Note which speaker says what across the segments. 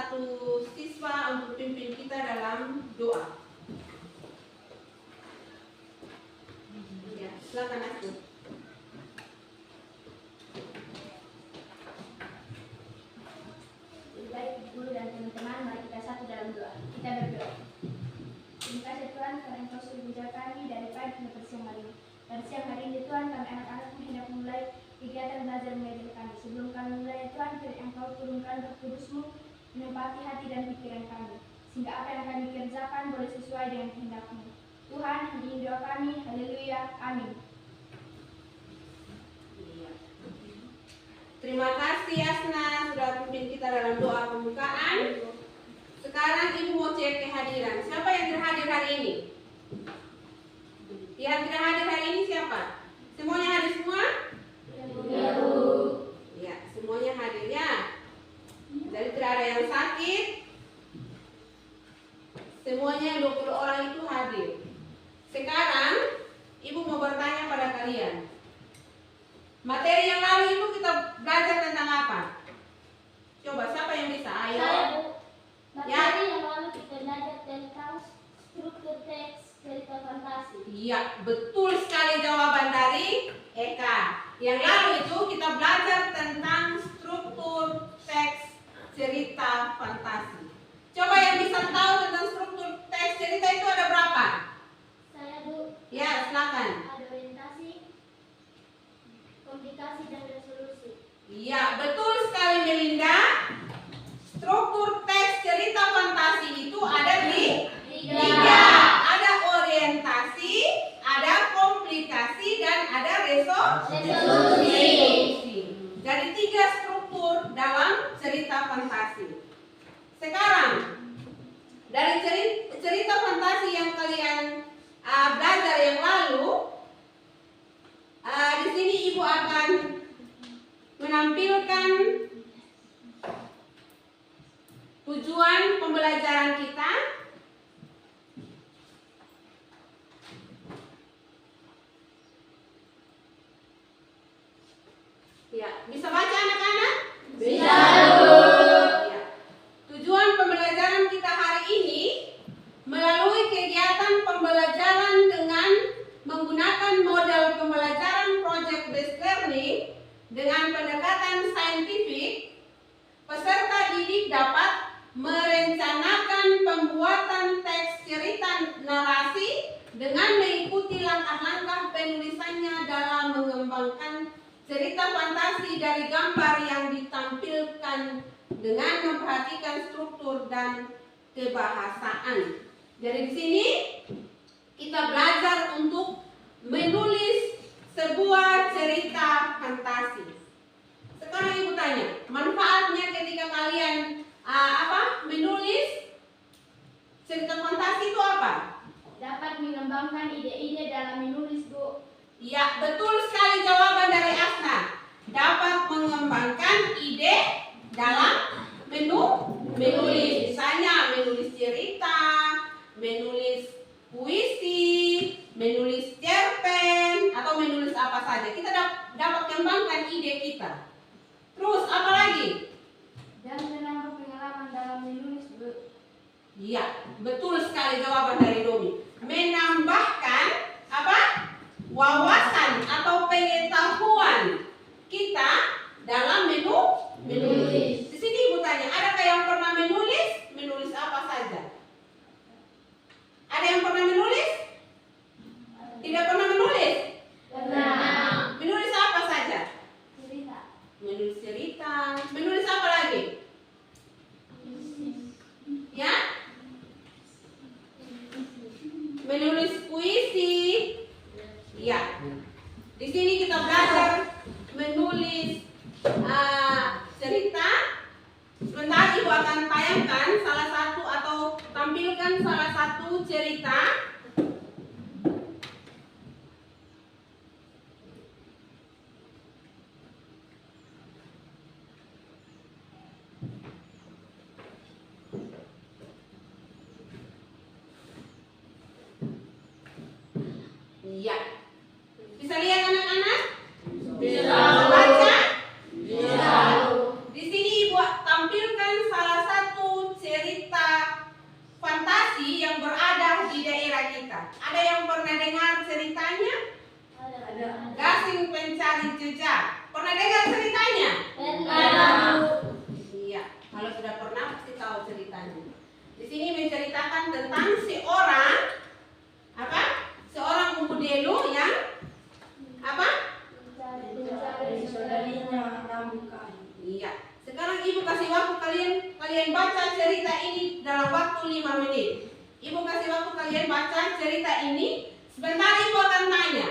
Speaker 1: satu siswa untuk pimpin kita dalam doa. Ya, silakan Astur.
Speaker 2: Baik guru dan teman-teman, mari kita satu dalam doa. Kita berdoa. Terima kasih Tuhan karena Engkau sudah menjaga kami dari pagi hingga siang hari ini. Pada siang hari ini Tuhan, kami anak-anakmu hendak mulai kegiatan belajar mengajar kami. Sebelum kami mulai Tuhan, kiranya Engkau turunkan Roh Kudus-Mu menempati hati dan pikiran kami, sehingga apa yang kami kerjakan boleh sesuai dengan kehendak-Mu. Tuhan, ini doa kami. Haleluya. Amin.
Speaker 1: Terima kasih Asna sudah pimpin kita dalam doa pembukaan. Sekarang Ibu mau cek kehadiran. Siapa yang terhadir hari ini? Yang tidak hadir hari ini siapa? Semuanya hadir semua?
Speaker 2: Ya, Bu.
Speaker 1: Ya, semuanya hadir ya. Jadi tidak ada yang sakit. Semuanya 20 orang itu hadir. Sekarang Ibu mau bertanya pada kalian. Materi yang lalu itu kita belajar tentang apa? Coba siapa yang bisa? Ayo.
Speaker 2: Saya, Bu.
Speaker 1: Ya.
Speaker 2: Materi yang lalu kita belajar tentang struktur teks cerita fantasi.
Speaker 1: Iya, betul sekali jawaban dari Eka. Yang lalu itu kita belajar tentang struktur teks cerita fantasi. Coba yang bisa tahu tentang struktur teks cerita itu ada berapa?
Speaker 2: Saya, Bu.
Speaker 1: Ya, silakan.
Speaker 2: Ada orientasi, komplikasi, dan resolusi.
Speaker 1: Iya, betul sekali Melinda. Struktur teks cerita fantasi itu ada di tiga. Ada orientasi, ada komplikasi, dan ada resolusi. Jadi 3 struktur dalam cerita fantasi. Sekarang dari cerita fantasi yang kalian belajar yang lalu, di sini Ibu akan menampilkan tujuan pembelajaran kita. Ya, bisa baca anak-anak?
Speaker 2: Bisa,
Speaker 1: Bu. Ya. Tujuan pembelajaran kita hari ini melalui kegiatan pembelajaran dengan menggunakan model pembelajaran project based learning dengan pendekatan saintifik, peserta didik dapat merencanakan pembuatan teks cerita narasi dengan mengikuti langkah-langkah penulisannya dalam mengembangkan cerita fantasi dari gambar yang ditampilkan dengan memperhatikan struktur dan kebahasaan. Jadi di sini kita belajar untuk menulis sebuah cerita fantasi. Sekarang Ibu tanya, manfaatnya ketika kalian menulis cerita fantasi itu apa?
Speaker 2: Dapat mengembangkan ide-ide dalam menulis, Bu.
Speaker 1: Ya, betul sekali jawaban dari Asna. Dapat mengembangkan ide dalam menulis. Misalnya menulis cerita, menulis puisi, menulis cerpen, atau menulis apa saja. Kita dapat kembangkan ide kita. Terus apa lagi?
Speaker 2: Dan menambah pengalaman dalam menulis, Bu.
Speaker 1: Iya, betul sekali jawaban dari Domi. Menambahkan apa? Wawasan atau pengetahuan kita dalam menulis. Di sini Ibu tanya, adakah yang pernah menulis? Menulis apa saja? Ada yang pernah menulis? Tidak pernah menulis?
Speaker 2: Pernah.
Speaker 1: Menulis apa saja?
Speaker 2: Cerita.
Speaker 1: Menulis cerita. Menulis apa lagi? Ya? Menulis puisi. Ya. Di sini kita belajar menulis cerita. Sebentar Ibu akan tayangkan salah satu atau tampilkan salah satu cerita. Iya. Bisa lihat anak-anak?
Speaker 2: Bisa.
Speaker 1: Baca?
Speaker 2: Bisa.
Speaker 1: Di sini Ibu tampilkan salah satu dengar ceritanya?
Speaker 2: Pernah.
Speaker 1: Iya, kalau sudah pernah pasti tahu ceritanya. Di sini menceritakan tentang seorang apa? Seorang umudelu yang apa?
Speaker 2: Mencari
Speaker 3: saudarinya Ramukai.
Speaker 1: Iya. Sekarang ibu kasih waktu kalian baca cerita ini dalam waktu 5 menit. Ibu kasih waktu kalian baca cerita ini. Sebentar ibu akan tanya.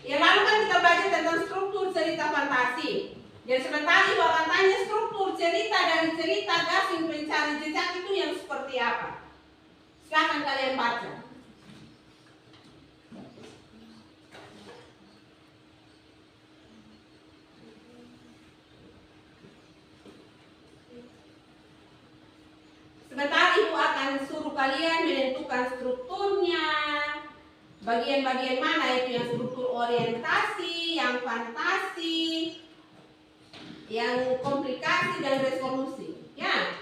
Speaker 1: Ya lalu kan kita belajar tentang struktur cerita fantasi. Jadi sebentar ibu akan tanya struktur cerita dari cerita Gasing Pencari Jejak itu yang seperti apa. Silakan kalian baca. Sebentar ibu akan suruh kalian menentukan strukturnya. Bagian-bagian mana itu yang struktur orientasi, yang fantasi, yang komplikasi dan resolusi. Ya.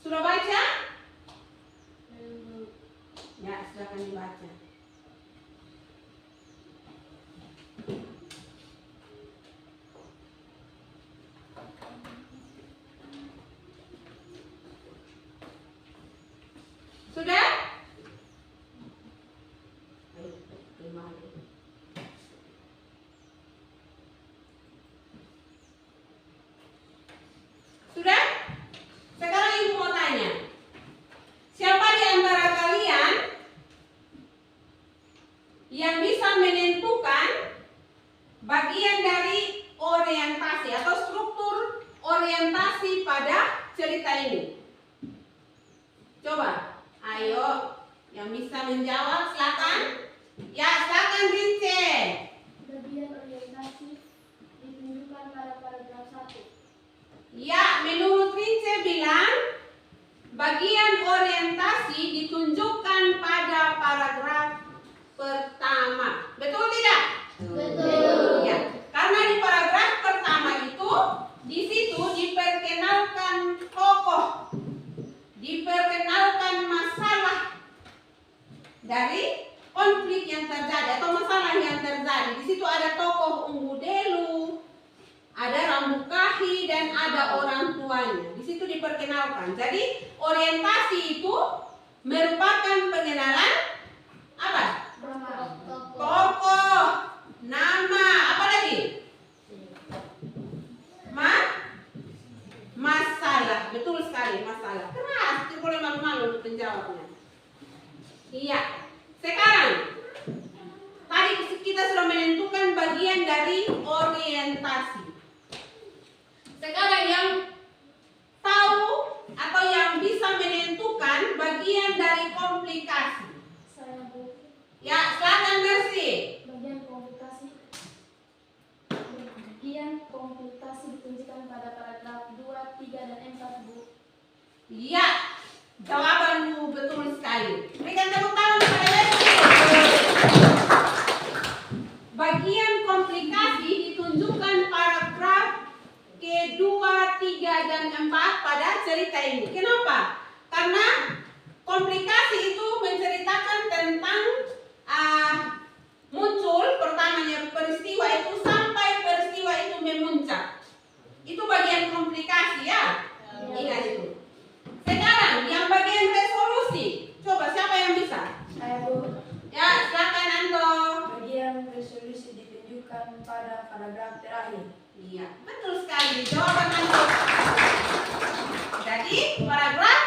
Speaker 1: Sudah baca? Ya, silakan dibaca. Sudah? Sudah? Sekarang ibu mau tanya. Siapa di antara kalian yang bisa menentukan bagian dari orientasi atau struktur orientasi pada cerita ini? Coba, ayo yang bisa menjawab silakan. Ya, silakan Rince.
Speaker 2: bagian orientasi ditunjukkan pada paragraf 1.
Speaker 1: Ya, menurut Rince bilang bagian orientasi ditunjukkan pada paragraf pertama. Betul tidak?
Speaker 2: Betul.
Speaker 1: Ya, karena di paragraf pertama itu di situ diperkenalkan tokoh, diperkenalkan masalah dari konflik yang terjadi atau masalah yang terjadi. Di situ ada tokoh Umudelu, ada Ramukahi dan ada orang tuanya. Di situ diperkenalkan. Jadi orientasi itu merupakan pengenalan apa? Tokoh, nama, apa lagi? Masalah. Betul sekali, masalah. Keras, tidak boleh malu-malu untuk menjawabnya. Iya. Sekarang tadi kita sudah menentukan bagian dari orientasi. Sekarang yang tahu atau yang bisa menentukan bagian dari komplikasi.
Speaker 2: Saya Bu.
Speaker 1: Ya, silakan Mercy.
Speaker 2: Bagian komplikasi ditunjukkan pada paragraf 2, 3, dan 4, Bu.
Speaker 1: Ya, jawabanmu betul sekali. Berikan tepuk tangan kepada Mercy. Bagian komplikasi ditunjukkan paragraf kedua, 3, dan 4 pada cerita ini. Kenapa? Karena komplikasi itu menceritakan tentang muncul pertamanya peristiwa itu sampai peristiwa itu memuncak. Itu bagian komplikasi ya. Ingat itu. Sekarang yang bagian resolusi. Coba siapa yang bisa?
Speaker 3: Saya Bu.
Speaker 1: Ya, silakan Anto.
Speaker 3: Bagian resolusi ditunjukkan pada paragraf terakhir.
Speaker 1: Iya, betul sekali. Jawaban Anto. Jadi, paragraf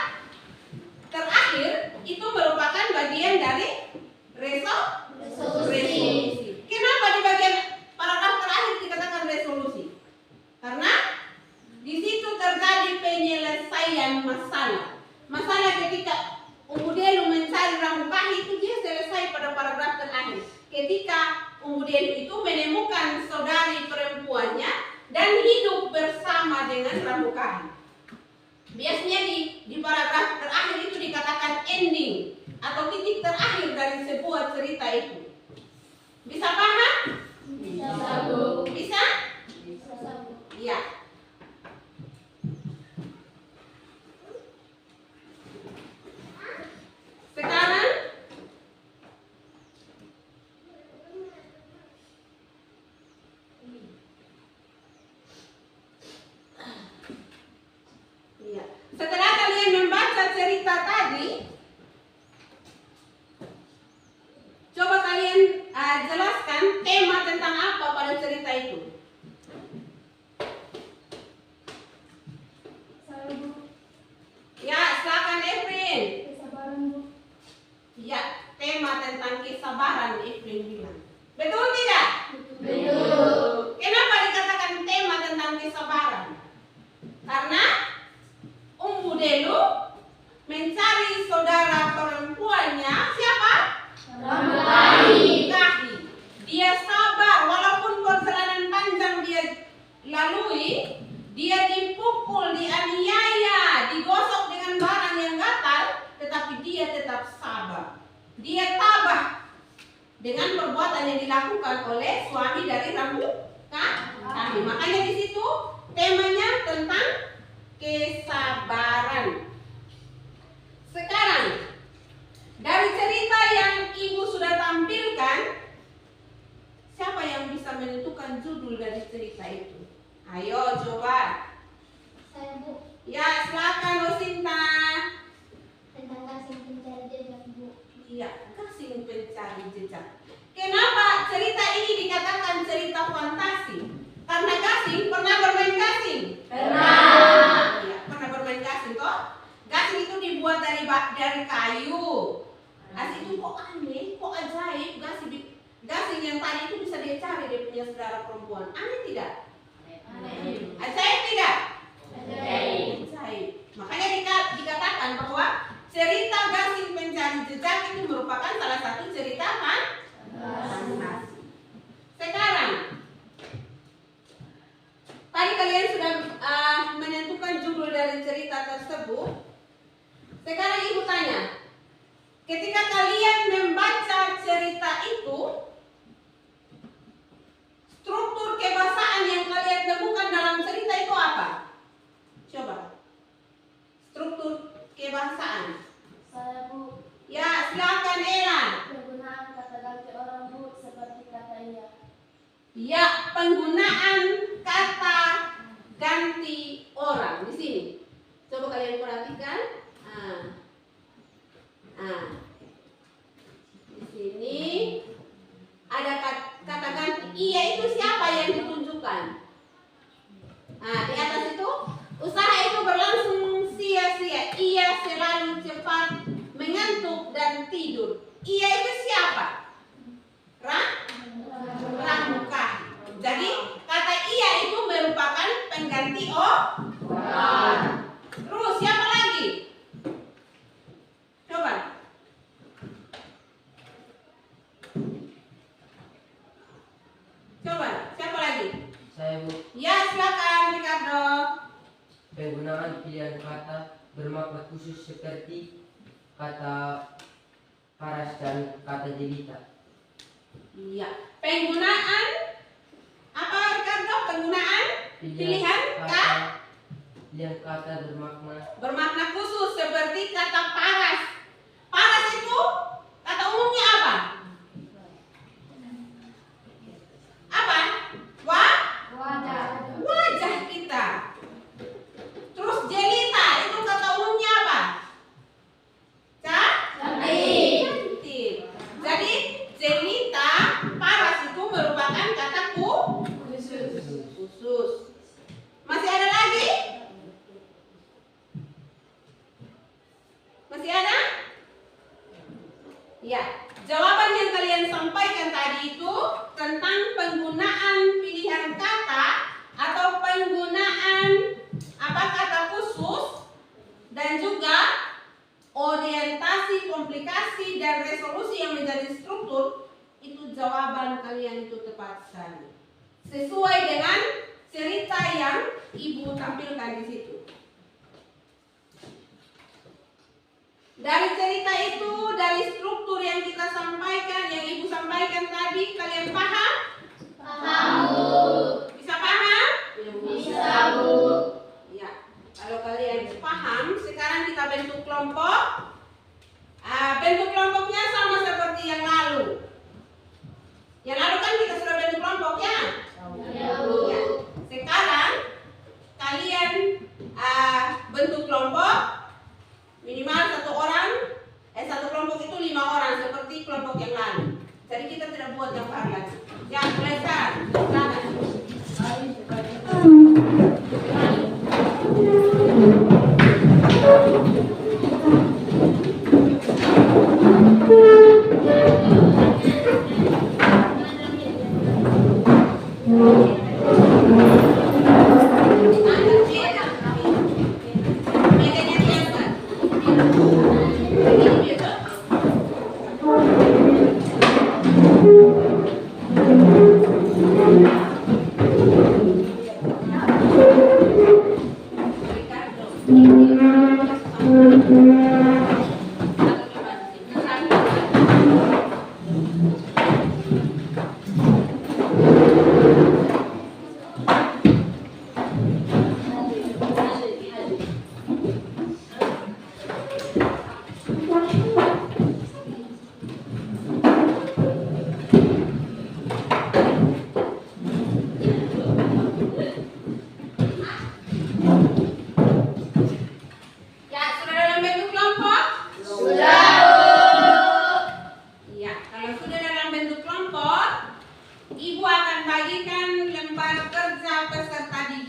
Speaker 1: terakhir itu merupakan bagian dari resolusi. Kenapa di bagian paragraf terakhir dikatakan resolusi? Karena di situ terjadi penyelesaian masalah. Masalah ketika Umudelu mencari Ramukahi itu dia selesai pada paragraf terakhir. Ketika Umudelu itu menemukan saudari perempuannya dan hidup bersama dengan Ramukahi. Biasanya di paragraf terakhir itu dikatakan ending atau titik terakhir dari sebuah cerita itu. Bisa paham?
Speaker 2: Bisa, Bu.
Speaker 1: Bisa? dia tabah dengan perbuatan yang dilakukan oleh suami dari kami. Makanya di situ temanya tentang kesabaran. Sekarang dari cerita yang ibu sudah tampilkan, siapa yang bisa menentukan judul dari cerita itu? Ayo coba.
Speaker 2: Saya, Bu.
Speaker 1: Ya, silakan Rosinta.
Speaker 2: Tentang kasih pencari jejak, Bu.
Speaker 1: Iya, kasih pencari jejak. Kenapa cerita ini dikatakan cerita fantasi? Karena gasing pernah bermain gasing? Pernah. Iya, pernah bermain gasing toh? Gasing itu dibuat dari kayu. Gasing itu kok aneh, kok ajaib. Gasing yang tadi itu bisa dia cari dia punya saudara perempuan. Aneh tidak? Aneh. Ajaib tidak? Ajaib. Makanya dikatakan bahwa cerita gasing pencari jejak itu merupakan salah satu cerita fantasi. Sekarang, tadi kalian sudah menentukan judul dari cerita tersebut. Sekarang ibu tanya, ketika kalian membaca cerita itu, struktur kebahasaan yang kalian temukan dalam cerita itu apa? Coba. Struktur kebahasaan.
Speaker 2: Saya, Bu.
Speaker 1: Ya, silakan Ella.
Speaker 2: Penggunaan kata ganti orang, Bu, seperti kata iya.
Speaker 1: Ya, penggunaan kata ganti orang di sini. Coba kalian perhatikan. Di sini ada kata ganti iya itu siapa yang ditunjukkan? Di atas itu usaha itu berlangsung sia-sia. Ia selalu cepat mengantuk dan tidur. Ia itu siapa? Pramuka. Jadi kata iya itu merupakan pengganti orang. Terus siapa lagi? Coba. Siapa lagi?
Speaker 4: Saya, Bu.
Speaker 1: Ya, silakan Ricardo.
Speaker 4: Penggunaan pilihan kata bermakna khusus seperti kata paras dan kata jelita.
Speaker 1: Iya. Penggunaan apa Ricardo? Penggunaan pilihan
Speaker 4: kata
Speaker 1: bermakna khusus seperti kata paras. Paras itu kata umumnya apa? Apa? Wajah kita. Terus jelita itu kata umumnya apa? Cantik. Jadi jelita, paras itu merupakan kata khusus. Masih ada lagi? Masih ada? Ya, jawaban yang kalian sampaikan tadi itu tentang penggunaan pilihan kata atau penggunaan kata khusus dan juga orientasi, komplikasi dan resolusi yang menjadi struktur, itu jawaban kalian itu tepat sekali. Sesuai dengan cerita yang ibu tampilkan di situ. Dari cerita itu, dari struktur yang kita sampaikan, yang ibu sampaikan tadi, kalian paham?
Speaker 2: Paham, Bu.
Speaker 1: Bisa paham?
Speaker 2: Bisa, Bu.
Speaker 1: Ya, kalau kalian paham, sekarang kita bentuk kelompok. Bentuk kelompoknya sama seperti yang lalu. Yang lalu kan kita sudah bentuk kelompok ya?
Speaker 2: Ya, Bu.
Speaker 1: Ya. Sekarang kalian bentuk kelompok. Minimal satu kelompok itu 5 orang seperti kelompok yang lalu. Jadi kita tidak buat yang baru lagi. Ya, mulai sekarang.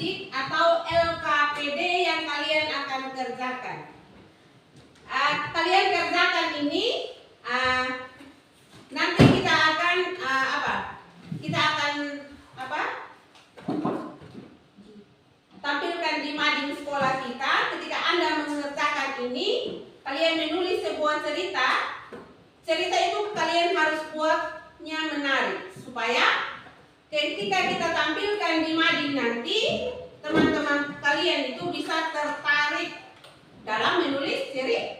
Speaker 1: masjid atau LKPD yang kalian akan kerjakan. Kalian kerjakan ini, nanti kita akan tampilkan di mading sekolah kita. Ketika Anda mengerjakan ini, kalian menulis sebuah cerita. Cerita itu kalian harus buatnya menarik supaya ketika kita tampilkan di mading nanti, teman-teman kalian itu bisa tertarik dalam menulis cerita.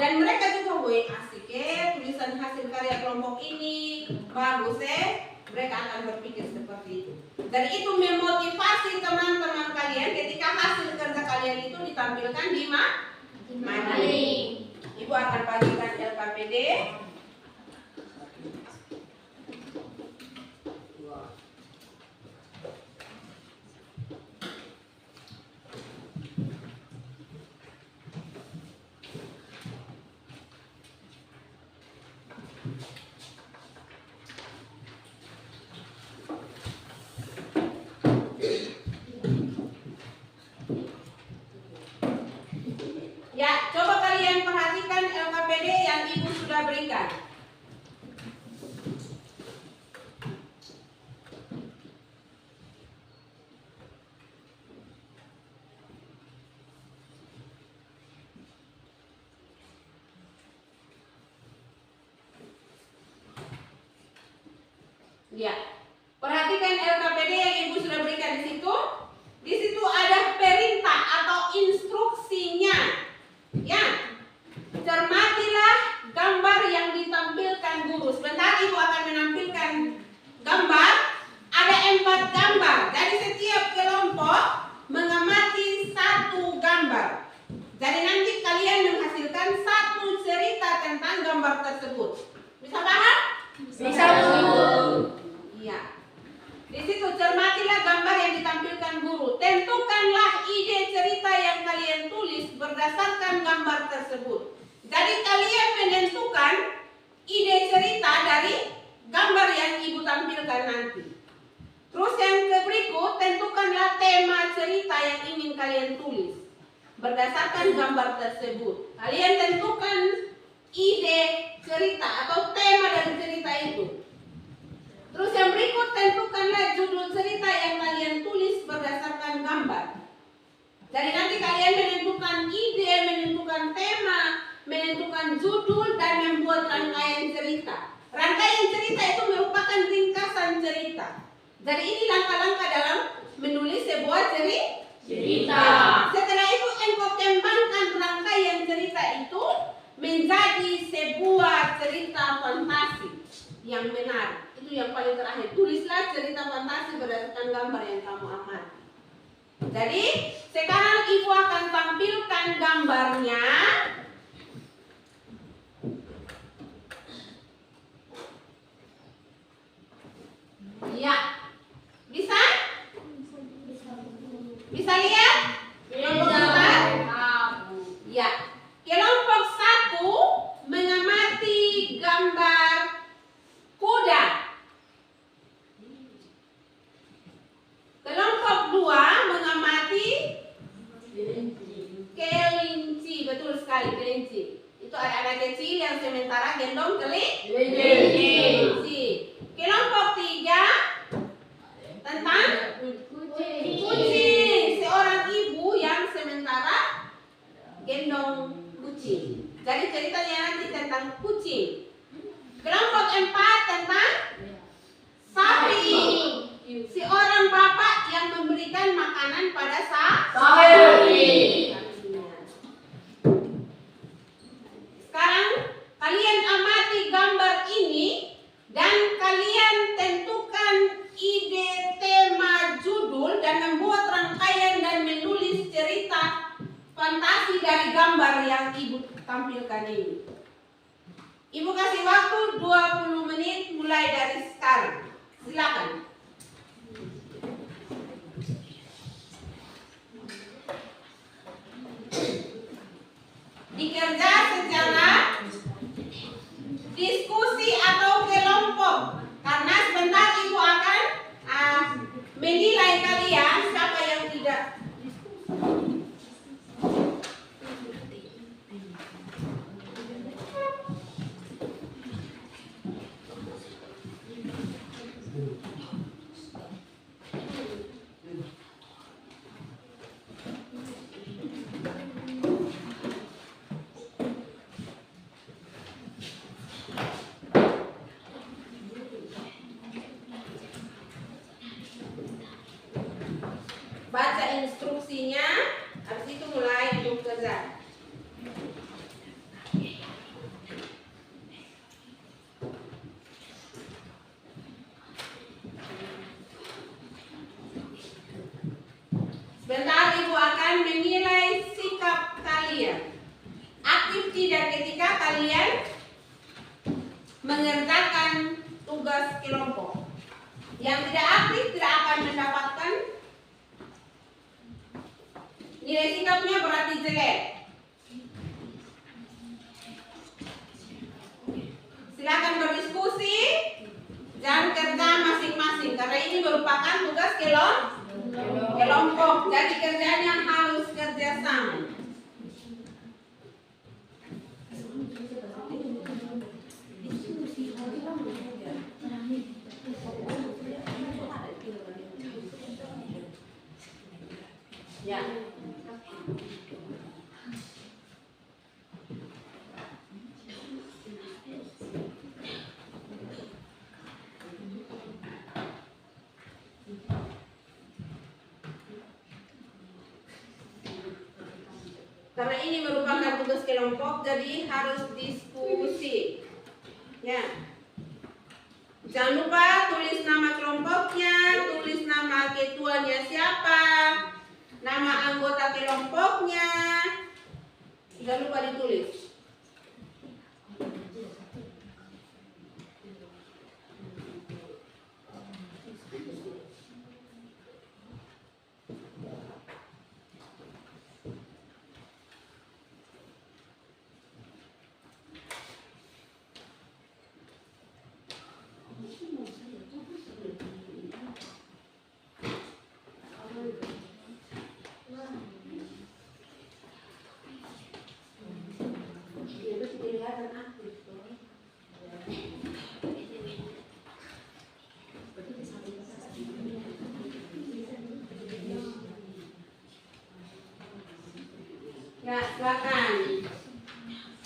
Speaker 1: Dan mereka juga, woi asik tulisan hasil karya kelompok ini bagus mereka akan berpikir seperti itu. Dan itu memotivasi teman-teman kalian ketika hasil kerja kalian itu ditampilkan di mading. Ibu akan bagikan LKPD. Ya, coba kalian perhatikan LKPD yang Ibu sudah berikan. Ya, perhatikan LKPD yang Ibu sudah berikan di situ. Di situ ada perintah atau instruksinya. Ya, cermatilah gambar yang ditampilkan guru. Sebentar Ibu akan menampilkan gambar. Ada 4 gambar. Jadi setiap kelompok mengamati 1 gambar. Jadi nanti kalian menghasilkan 1 cerita tentang gambar tersebut. Bisa paham?
Speaker 2: Bisa, Bu.
Speaker 1: Iya. Di situ cermatilah gambar yang ditampilkan guru. Tentukanlah ide cerita yang kalian tulis berdasarkan gambar tersebut. Jadi kalian menentukan ide cerita dari gambar yang Ibu tampilkan nanti. Terus yang berikut, tentukanlah tema cerita yang ingin kalian tulis berdasarkan gambar tersebut. Kalian tentukan ide cerita atau tema dari cerita itu. Terus yang berikut, tentukanlah judul cerita yang kalian tulis berdasarkan gambar. Jadi nanti kalian menentukan ide, menentukan tema, menentukan judul, dan membuat rangkaian cerita. Rangkaian cerita itu merupakan ringkasan cerita. Jadi ini langkah-langkah dalam menulis sebuah cerita. Setelah itu engkau kembangkan rangkaian cerita itu menjadi sebuah cerita fantasi yang menarik. Itu yang paling terakhir. Tulislah cerita fantasi berdasarkan gambar yang kamu amati. Jadi sekarang Ibu akan tampilkan gambarnya. Ya, bisa? Bisa lihat? Kelompok 4? Ya. Kelompok 1 mengamati gambar kuda. Kelompok 2 mengamati kelinci. Betul sekali, kelinci. Itu anak-anak kecil yang sementara gendong kelinci. Kelompok 3 tentang kucing. Seorang ibu yang sementara gendong kucing. Jadi ceritanya nanti tentang kucing. Kelompok 4 tentang sapi. Seorang bapak yang memberikan makanan pada sapi. Sekarang kalian amati gambar ini dan kalian tentukan ide, tema, judul, dan membuat rangkaian dan menulis cerita fantasi dari gambar yang Ibu tampilkan ini. Ibu kasih waktu 20 menit mulai dari sekarang. Silakan. Dikerja secara diskusi atau kelompok. Karena sebentar Ibu akan menilai kalian instruksinya, habis itu mulai untuk kerja. Sebentar Ibu akan menilai sikap kalian. Aktif tidak ketika kalian mengerjakan tugas kelompok. Yang tidak aktif tidak akan mendapatkan nilai sikapnya, berarti jelek. Silakan berdiskusi dan kerja masing-masing karena ini merupakan tugas kelompok. Jadi kerjanya harus kerjasama. Ya. Karena ini merupakan tugas kelompok, jadi harus diskusi. Ya. Jangan lupa tulis nama kelompoknya, tulis nama ketuanya siapa, nama anggota kelompoknya. Jangan lupa ditulis. Ya, silakan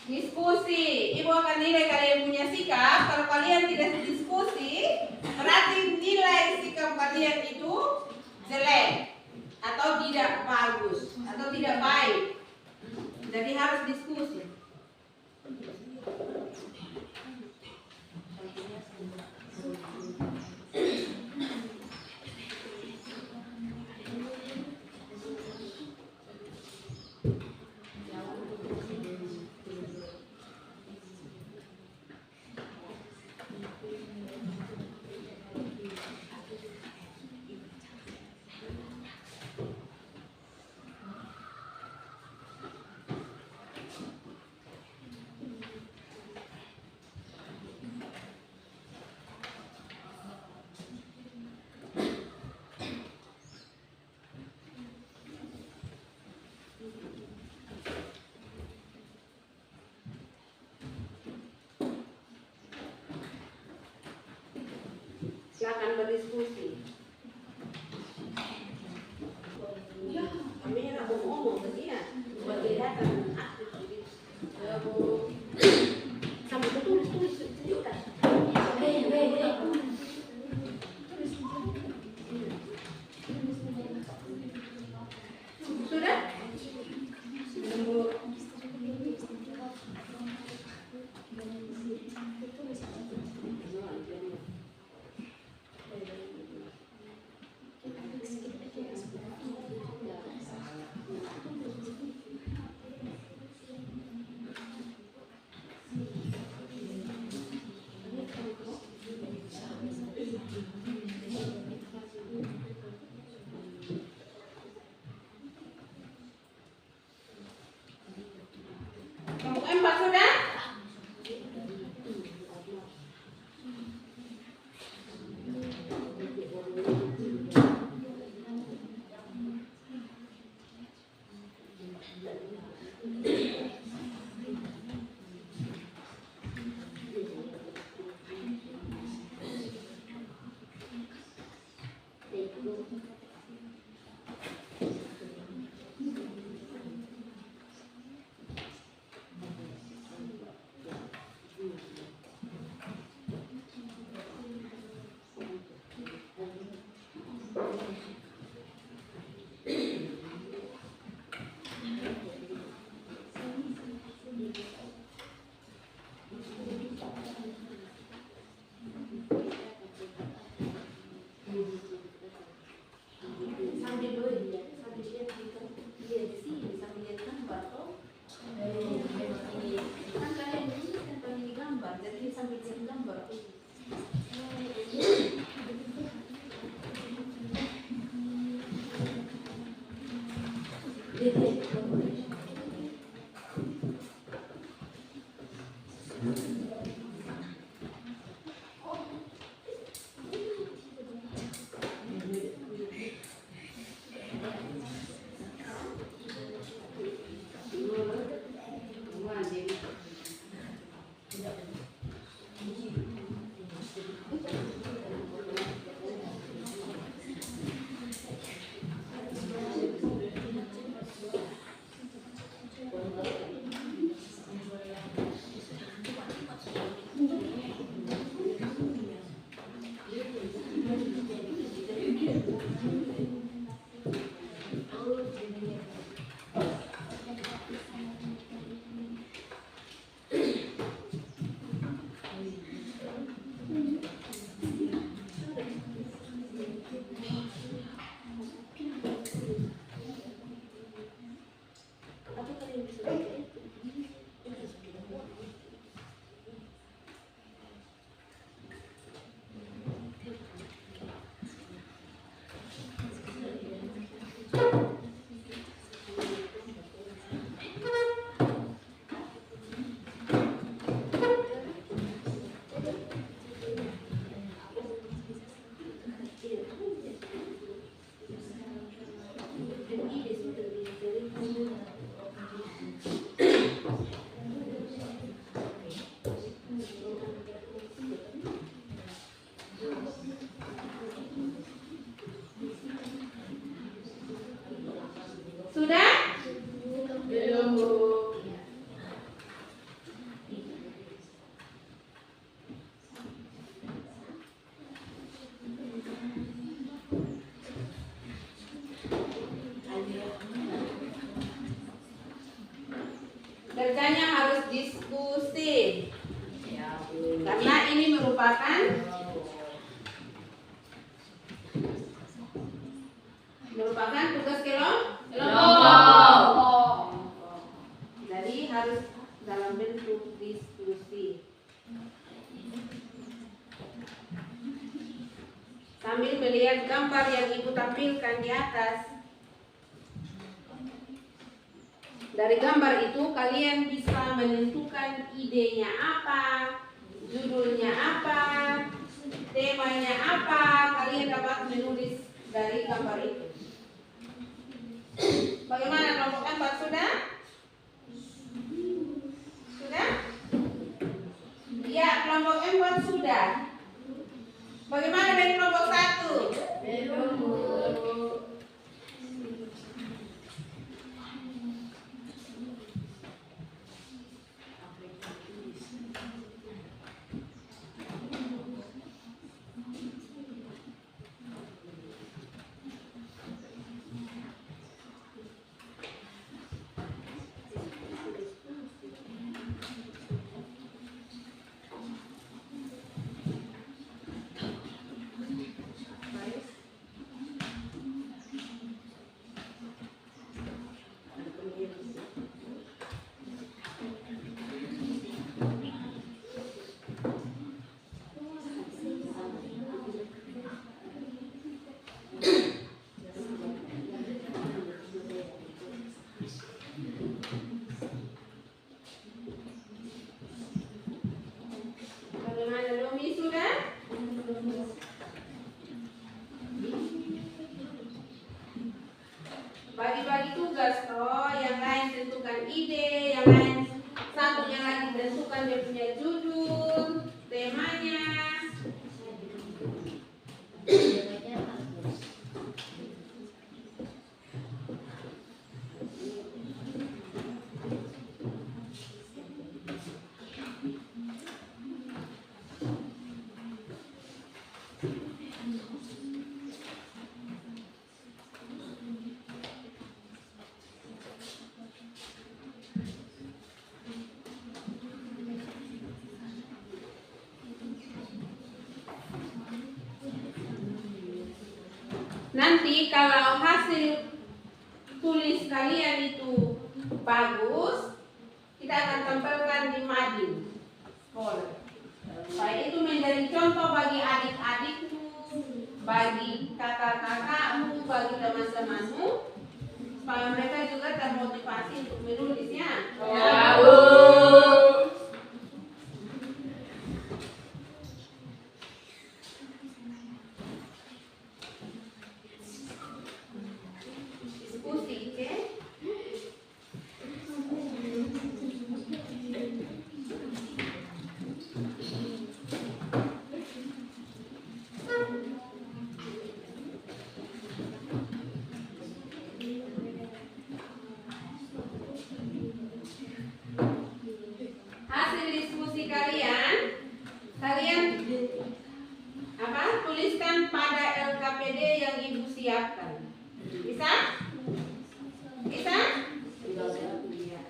Speaker 1: diskusi. Ibu akan nilai kalian punya sikap. Kalau kalian tidak diskusi, berarti nilai sikap kalian itu jelek atau tidak bagus atau tidak baik. Jadi harus diskusi. Silakan berdiskusi. Ya, kami nak ngomong ke dia. Buat kelihatan aktif gitu. Sampai tulis tunjukkan. Sudah? Kelompok 4 sudah? Sudah? Belum, Bu. Kerjanya harus diskusi. Karena ini merupakan tugas kelompok. Jadi harus dalam bentuk diskusi. Sambil melihat gambar yang Ibu tampilkan di atas. Dari gambar itu kalian bisa menentukan idenya apa, judulnya apa, temanya apa. Kalian dapat menulis dari gambar itu. Bagaimana kelompok 4 sudah? Sudah? Ya, kelompok 4 sudah. Bagaimana dengan kelompok 1? Belum, Bu. Bagi-bagi tugas toh, yang lain tentukan ide, yang lain satunya lagi tentukan dia punya judul, temanya. Nanti kalau hasil tulis kalian itu bagus, kita akan tempelkan di mading sekolah. Supaya itu menjadi contoh bagi adik-adikmu, bagi kakak-kakakmu, bagi teman-temanmu, supaya mereka juga termotivasi untuk menulisnya.
Speaker 3: Ya, Bu.
Speaker 1: Diskusi, oke? Hasil diskusi kalian apa? Tuliskan pada LKPD yang Ibu siapkan. Bisa? Bisa? Iya.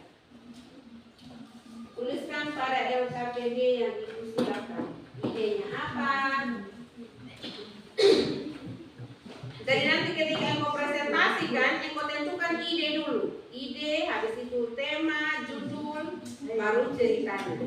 Speaker 1: Tuliskan pada LKPD yang Ibu siapkan. Idenya apa? Jadi nanti ketika engkau presentasikan, engkau tentukan ide dulu. Ide, habis itu tema, judul, baru ceritanya.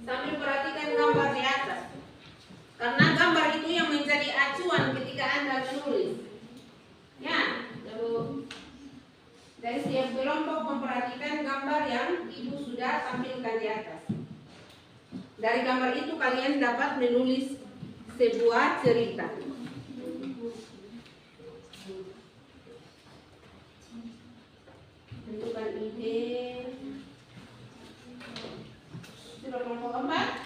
Speaker 1: Sambil perhatikan gambar di atas. Karena gambar itu yang menjadi acuan ketika Anda menulis. Ya, dari setiap kelompok memperhatikan gambar yang Ibu sudah tampilkan di atas. Dari gambar itu kalian dapat menulis sebuah cerita. Tentukan ide. Sudah kelompok 4.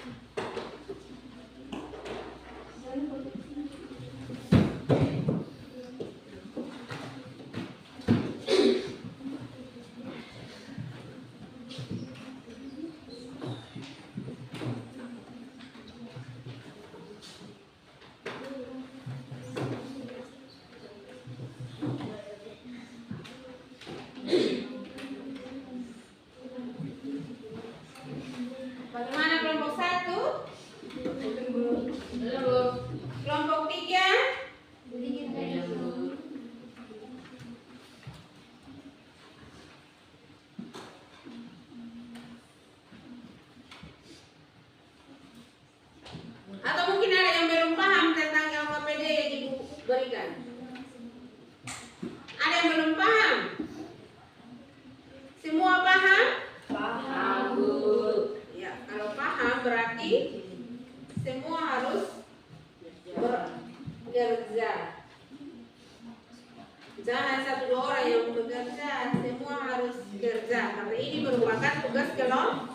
Speaker 1: Bagaimana kelompok 1? Kelompok 3? Atau mungkin ada yang belum paham tentang LKPD yang Ibu berikan? Ada yang belum paham? Semua paham?
Speaker 3: Paham, Bu.
Speaker 1: Ya, kalau paham berarti semua harus bekerja. Jangan 1-2 orang yang bekerja, semua harus kerja. Karena ini merupakan tugas kelompok.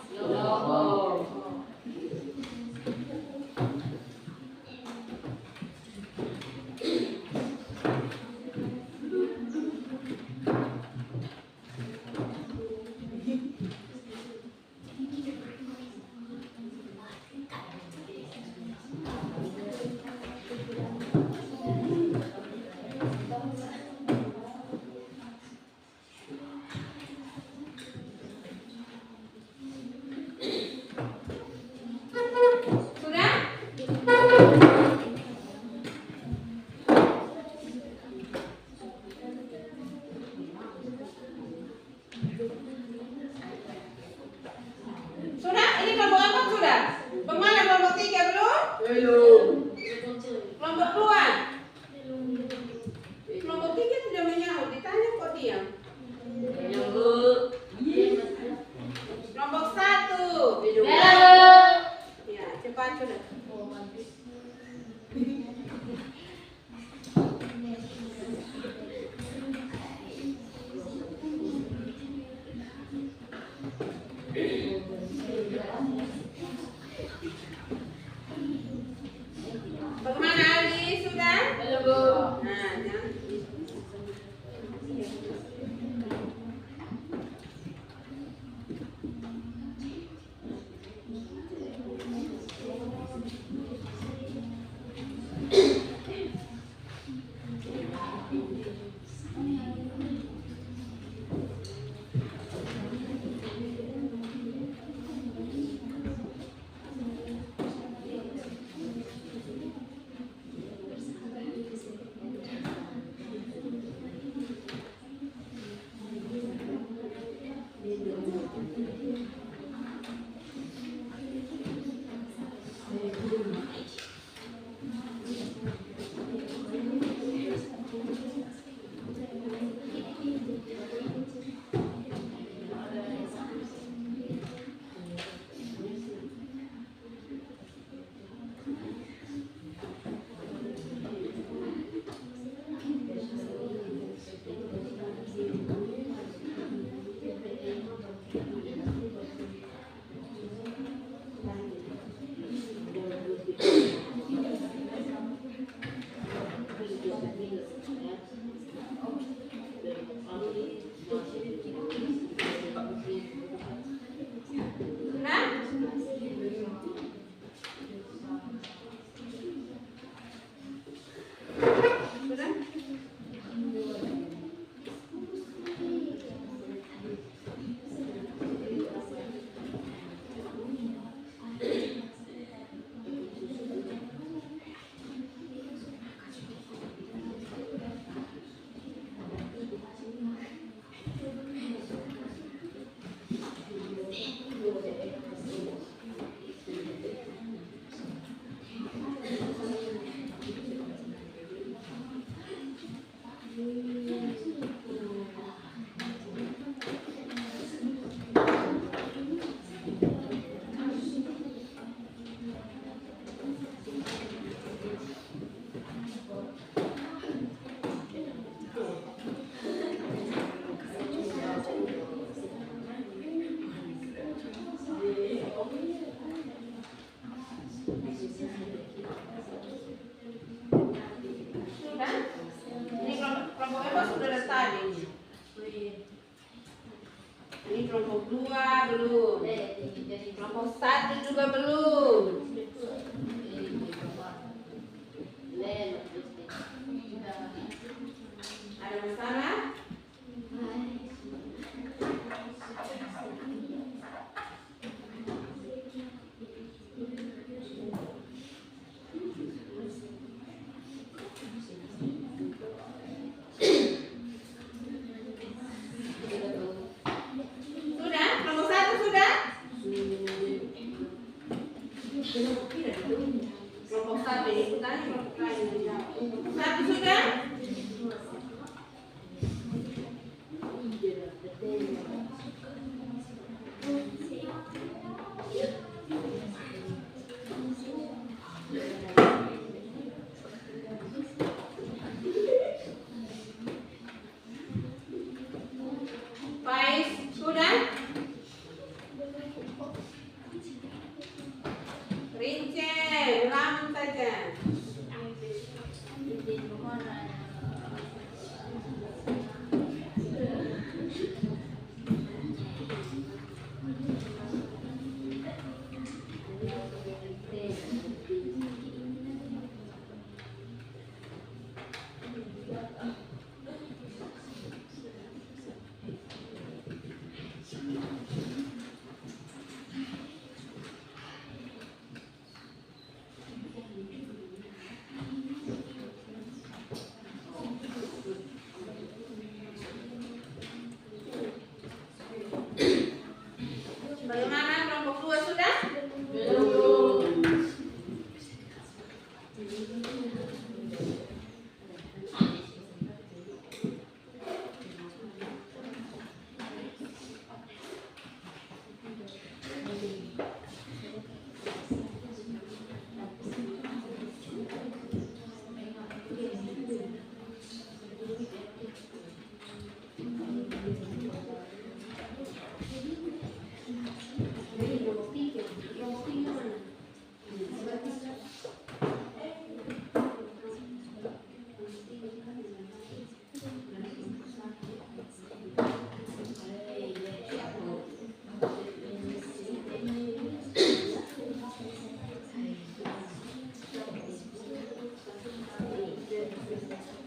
Speaker 1: Sudah? Ini kelompok apa sudah? Bagaimana kelompok 3 belum?
Speaker 3: Belum.
Speaker 1: Kelompok 2? Kelompok 3 sudah menyaut, ditanya kok diam? Kelompok 1? Ya, cepat sudah. Bagaimana Ali? Sudah?
Speaker 3: Belum, Bu.
Speaker 1: Nah, jangan. Kelompok 1 juga belum. Ada masalah? Sudah? Kelompok 1 sudah? Kelompok 1 ini ikutan kelompok lain. Kelompok 1 sudah? Faiz sudah? Rince, ulang saja. Bagaimana kelompok 2 sudah? Belum.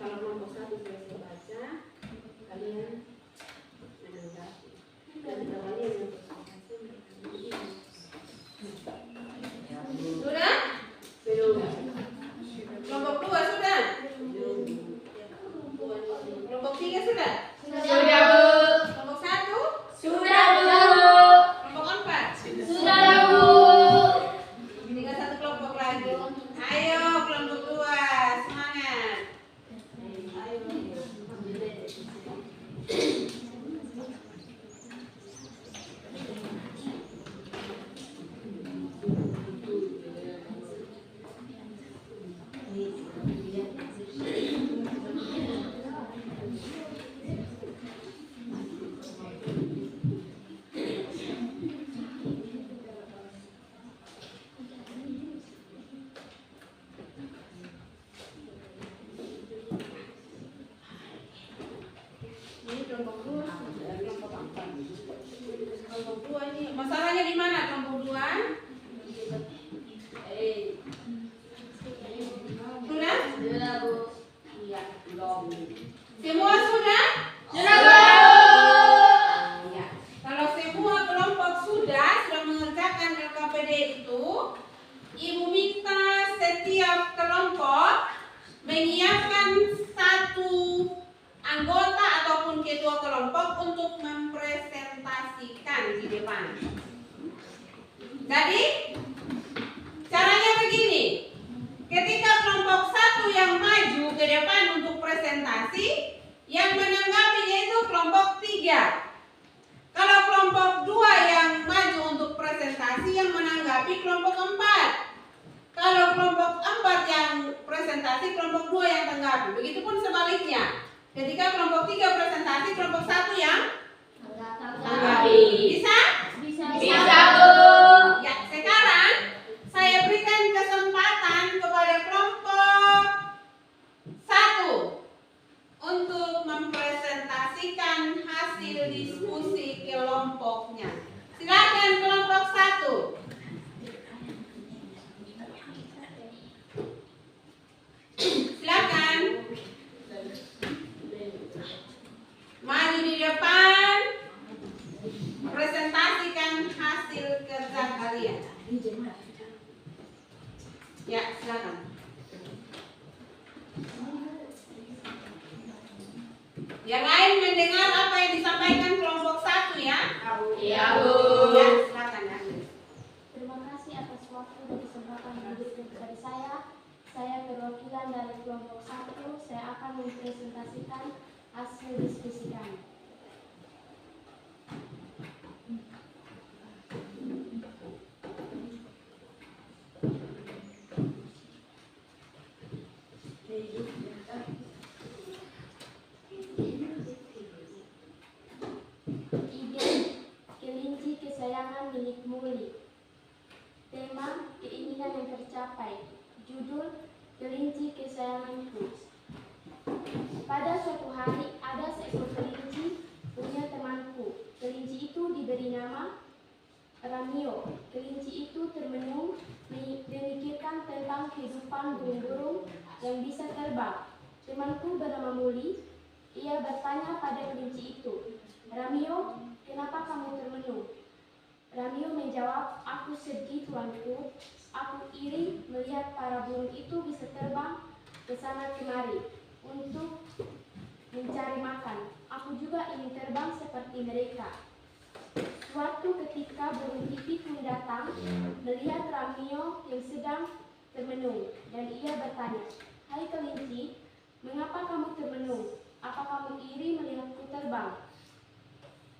Speaker 1: Kalau kelompok 1 selesai baca, kalian menanggapi. Dan kalian sudah? Belum. Kelompok 2 sudah? Belum. Kelompok 3 sudah?
Speaker 2: Sudah, Bu.
Speaker 1: Kelompok 1?
Speaker 2: Sudah, Bu.
Speaker 1: Kelompok 4?
Speaker 2: Sudah, Bu.
Speaker 1: Tinggal 1 kelompok lagi. Ayo kelompok 2, semangat. Ini kelompok 2 dan kelompok 4. Kelompok 2 ini masalahnya di mana kelompok 2? Sudah?
Speaker 2: Sudah, Bu.
Speaker 1: Iya, belum. Semua sudah?
Speaker 2: Sudah, Bu.
Speaker 1: Ya. Kalau semua kelompok sudah mengerjakan LKPD itu, Ibu minta setiap kelompok menyiapkan 1 anggota ataupun ketua kelompok untuk mempresentasikan di depan. Jadi, caranya begini. Ketika kelompok 1 yang maju ke depan untuk presentasi, yang menanggapinya itu kelompok 3. Kalau kelompok 2 yang maju untuk presentasi, yang menanggapi kelompok 4. Kalau kelompok 4 yang presentasi, kelompok 2 yang tanggapi. Begitupun sebaliknya. Ketika kelompok 3 presentasi, kelompok 1 yang tanggapi. Bisa?
Speaker 2: Bisa, Bu.
Speaker 1: Ya, sekarang saya berikan kesempatan kepada kelompok 1 untuk mempresentasikan hasil diskusi kelompoknya. Silakan kelompok 1. kalian. Ya, silakan. Yang lain mendengar apa yang disampaikan kelompok 1 ya?
Speaker 3: Iya,
Speaker 1: Bu. Ya, silakan Agnes.
Speaker 2: Terima kasih atas waktu dan kesempatan yang diberikan kepada saya. Saya perwakilan dari kelompok 1. Saya akan mempresentasikan hasil diskusi kami. Ide kelinci kesayangan milik Muli. Tema keinginan yang tercapai. Judul kelinci kesayanganku. Pada suatu hari ada seekor kelinci punya temanku. Kelinci itu diberi nama Ramio. Kelinci itu termenung memikirkan tentang kehidupan burung-burung yang bisa terbang. Temanku bernama Muli. Ia bertanya pada kelinci itu, "Ramio, kenapa kamu termenung?" Ramio menjawab, "Aku sedih tuanku. Aku iri melihat para burung itu bisa terbang ke sana kemari untuk mencari makan. Aku juga ingin terbang seperti mereka." Suatu ketika burung pipit pun datang melihat Ramio yang sedang termenung, dan ia bertanya, "Hai kelinci, mengapa kamu termenung? Apa kamu iri melihatku terbang?"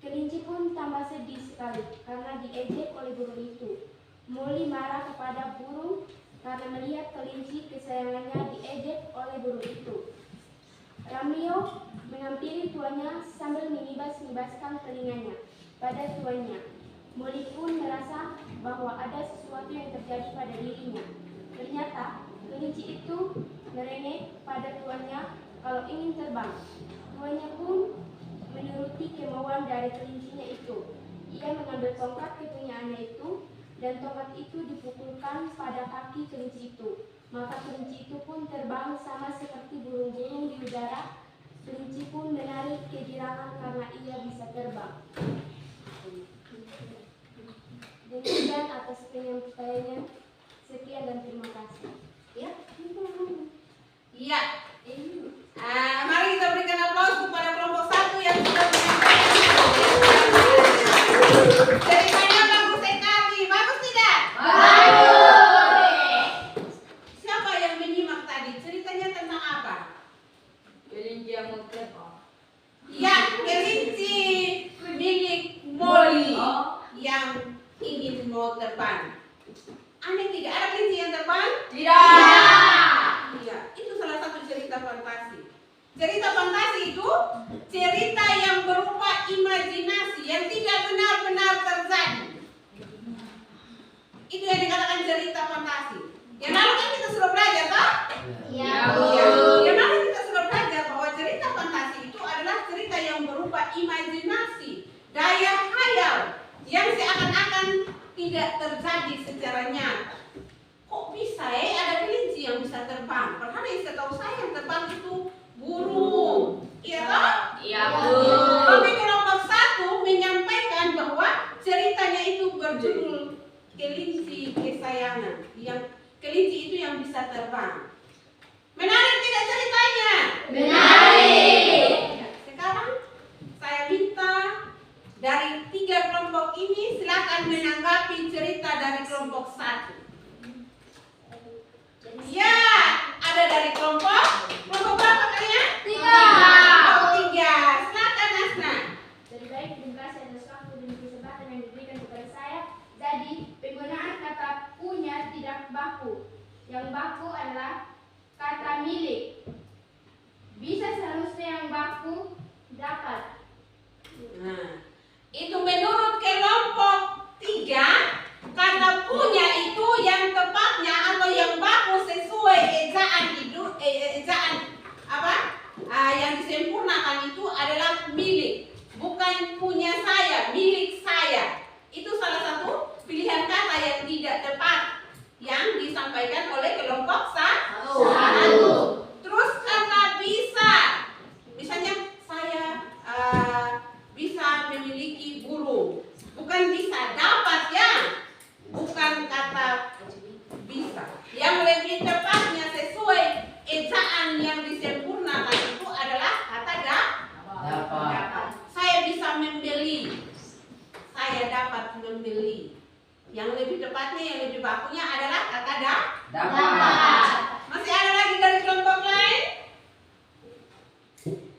Speaker 2: Kelinci pun tambah sedih sekali karena diejek oleh burung itu. Muli marah kepada burung karena melihat kelinci kesayangannya diejek oleh burung itu. Ramio menghampiri tuannya sambil menibas-nibaskan telinganya pada tuannya. Muli pun merasa bahwa ada sesuatu yang terjadi pada dirinya. Ternyata kelinci itu merengek pada tuannya kalau ingin terbang. Tuannya pun menuruti kemauan dari kelincinya itu. Ia mengambil tongkat kepunyaannya itu, dan tongkat itu dipukulkan pada kaki kelinci itu. Maka kelinci itu pun terbang sama seperti burung-burung di udara. Kelinci pun menarik kegirangan karena ia bisa terbang. Demikian atas penyampaiannya. Sekian dan terima kasih.
Speaker 1: Ya. Mari kita berikan aplaus kepada kelompok 1 yang sudah menyampaikan. Ceritanya bagus sekali, bagus tidak? Siapa yang menyimak tadi? Ceritanya tentang apa?
Speaker 3: Kelinci yang mau terbang.
Speaker 1: Ya, kelinci milik Molly yang ingin mau terbang. Aneh tidak? Ada kelinci yang terbang? Iya, itu salah satu cerita fantasi. Cerita fantasi itu cerita yang berupa imajinasi yang tidak benar-benar terjadi. Itu yang dikatakan cerita fantasi. Yang lalu kan kita sudah belajar, toh?
Speaker 2: Ya,
Speaker 1: Iya. Yang lalu kita sudah belajar bahwa cerita fantasi itu adalah cerita yang berupa imajinasi, daya khayal yang seakan-akan tidak terjadi secara nyata. Kok bisa ada kelinci yang bisa terbang? Padahal yang setahu saya yang terbang itu burung. Iya toh?
Speaker 3: Iya,
Speaker 1: Tapi kelompok 1 menyampaikan bahwa ceritanya itu berjudul kelinci kesayangan. Yang kelinci itu yang bisa terbang. Menarik tidak ceritanya?
Speaker 2: Menarik.
Speaker 1: Sekarang saya minta dari 3 kelompok ini silakan menanggapi cerita dari kelompok 1. Ya, ada dari kelompok berapa kalian?
Speaker 2: 3.
Speaker 1: Oh, 3. Silakan Asna.
Speaker 2: Lebih baik terima kasih atas waktu dan kesempatan yang diberikan kepada saya. Jadi, penggunaan kata punya tidak baku. Yang baku adalah kata milik. Bisa seharusnya yang baku dapat.
Speaker 1: Nah, itu menurut kelompok 3, kata punya itu yang tepatnya atau yang baku sesuai ejaan yang disempurnakan itu adalah milik, bukan punya saya, milik saya. Itu salah satu pilihan kata yang tidak tepat yang disampaikan oleh kelompok 1. Terus kata bisa, misalnya saya bisa memiliki burung, bukan bisa dapat ya, bukan Yang lebih tepatnya, yang lebih bakunya adalah kata
Speaker 4: Dapat.
Speaker 1: Masih ada lagi dari kelompok lain?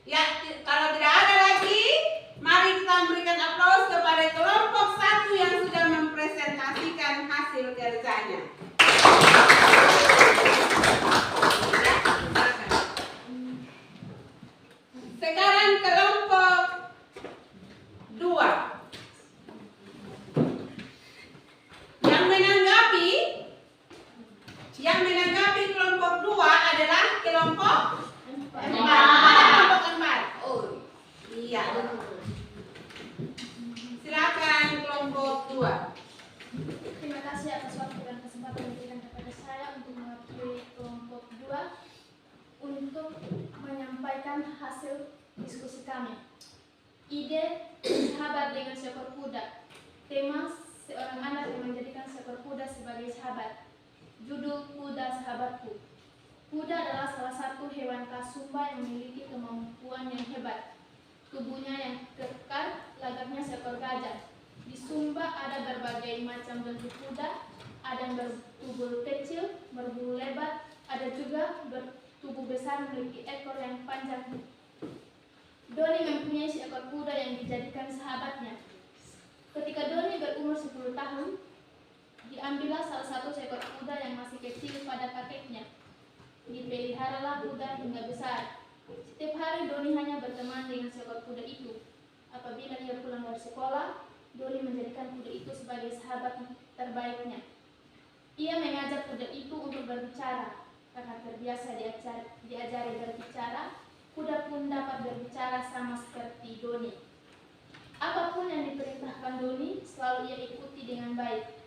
Speaker 1: Ya, kalau tidak ada lagi, mari kita memberikan aplaus kepada kelompok 1 yang sudah mempresentasikan hasil kerjanya. Ya, silakan. Sekarang kelompok 2. Yang menanggapi kelompok 2 adalah kelompok 4. Kelompok 4. Oh, iya. Silakan kelompok 2.
Speaker 2: Terima kasih atas waktu dan kesempatan yang diberikan kepada saya untuk mewakili kelompok 2 untuk menyampaikan hasil diskusi kami. Ide sahabat dengan seekor kuda. Tema seorang anak yang menjadikan seekor kuda sebagai sahabat. Judul Kuda Sahabatku. Kuda adalah salah satu hewan khas Sumba yang memiliki kemampuan yang hebat. Tubuhnya yang kekar, layaknya seekor gajah. Di Sumba ada berbagai macam bentuk kuda, ada yang bertubuh kecil, berbulu lebat, ada juga bertubuh besar memiliki ekor yang panjang. Doni mempunyai seekor kuda yang dijadikan sahabatnya. Ketika Doni berumur 10 tahun, diambillah salah satu seekor kuda yang masih kecil pada kakeknya. Dipeliharalah kuda hingga besar. Setiap hari Doni hanya berteman dengan seekor kuda itu. Apabila ia pulang dari sekolah, Doni menjadikan kuda itu sebagai sahabat terbaiknya. Ia mengajak kuda itu untuk berbicara. Karena terbiasa diajari berbicara, kuda pun dapat berbicara sama seperti Doni. Apapun yang diperintahkan Doni, selalu ia ikuti dengan baik.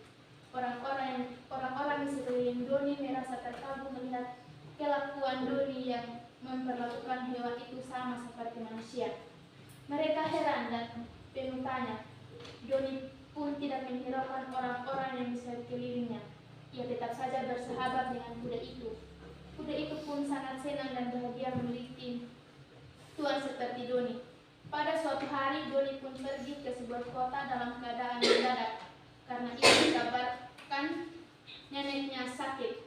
Speaker 2: Orang-orang di sekeliling Doni merasa terkagum melihat kelakuan Doni yang memperlakukan hewan itu sama seperti manusia. Mereka heran dan penuh tanya. Doni pun tidak menghiraukan orang-orang yang di sekelilingnya. Ia tetap saja bersahabat dengan kuda itu. Kuda itu pun sangat senang dan bahagia memiliki tuan seperti Doni. Pada suatu hari Doni pun pergi ke sebuah kota dalam keadaan mendadak. Karena ia dikabarkan neneknya sakit.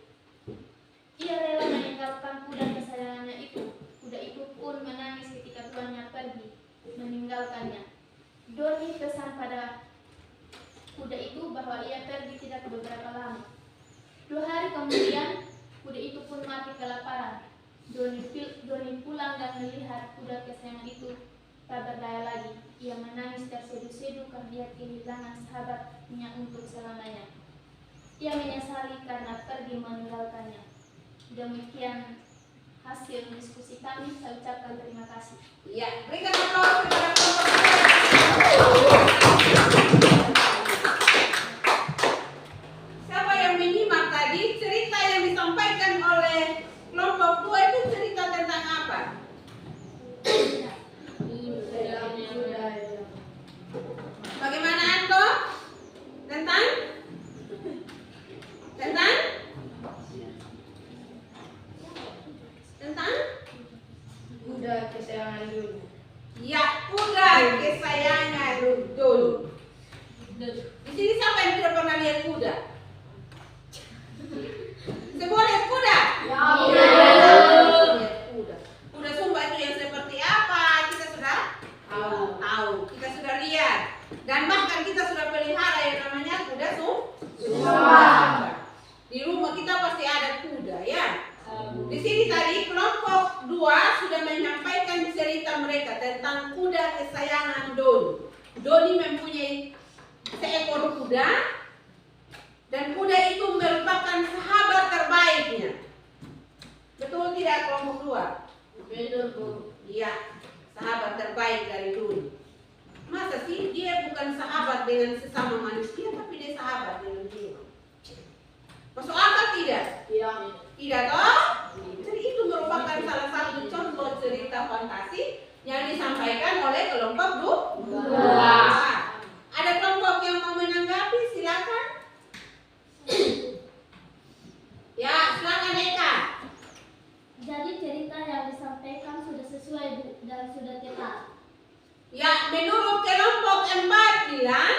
Speaker 2: Ia rela meninggalkan kuda kesayangannya itu. Kuda itu pun menangis ketika tuannya pergi meninggalkannya. Doni pesan pada kuda itu bahwa ia pergi tidak beberapa lama. 2 hari kemudian, kuda itu pun mati kelaparan. Doni pulang dan melihat kuda kesayangan itu tak berdaya lagi. Ia menangis terseduh-seduh karena ia kehilangan sahabatnya untuk selamanya. Ia menyesali karena pergi meninggalkannya. Demikian hasil diskusi kami. Saya ucapkan terima kasih.
Speaker 1: Ya, berikan aplaus kepada kelompok 2. Siapa yang menyimak tadi? Cerita yang disampaikan oleh kelompok 2 itu cerita tentang apa? Bagaimana Anto? Tentang
Speaker 3: Kuda kesayangan Doni.
Speaker 1: ya, kuda kesayangan Doni. Di sini siapa yang tidak pernah lihat kuda? Semua lihat kuda?
Speaker 3: Ya.
Speaker 1: Lihat kuda. Kuda Sumba itu yang seperti apa? Kita sudah tahu. Kita sudah lihat. Dan bahkan kita sudah pelihara yang namanya kuda Sumba. Di rumah kita pasti ada kuda, ya. Di sini tadi kelompok 2 sudah menyampaikan cerita mereka tentang kuda kesayangan Doni. Doni mempunyai seekor kuda dan kuda itu merupakan sahabat terbaiknya. Betul tidak kelompok 2?
Speaker 3: Betul, Bu.
Speaker 1: Iya, sahabat terbaik dari Doni. Masa sih dia bukan sahabat dengan sesama manusia, tapi dia sahabat dengan dia. Masuk akal tidak? Tidak toh? Jadi itu merupakan salah satu contoh cerita fantasi yang disampaikan oleh kelompok 2. Ada kelompok yang mau menanggapi, silakan. Ya, silakan Eka.
Speaker 2: Jadi cerita yang disampaikan sudah sesuai, Bu, dan sudah tepat.
Speaker 1: Ya, menurut kelompok 4 bilang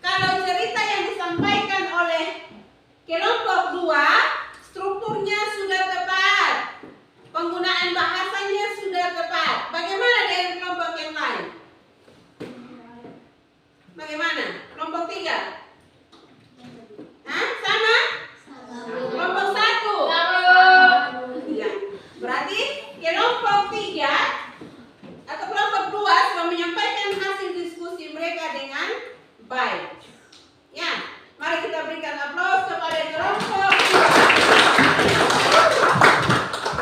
Speaker 1: kalau cerita yang disampaikan bahasanya sudah tepat. Bagaimana dengan kelompok yang lain? Bagaimana? Kelompok 3? Hah? Sama? Kelompok 1? Ya. Berarti kelompok 3 atau kelompok 2 sudah menyampaikan hasil diskusi mereka dengan baik. Ya, mari kita berikan aplaus kepada kelompok 2.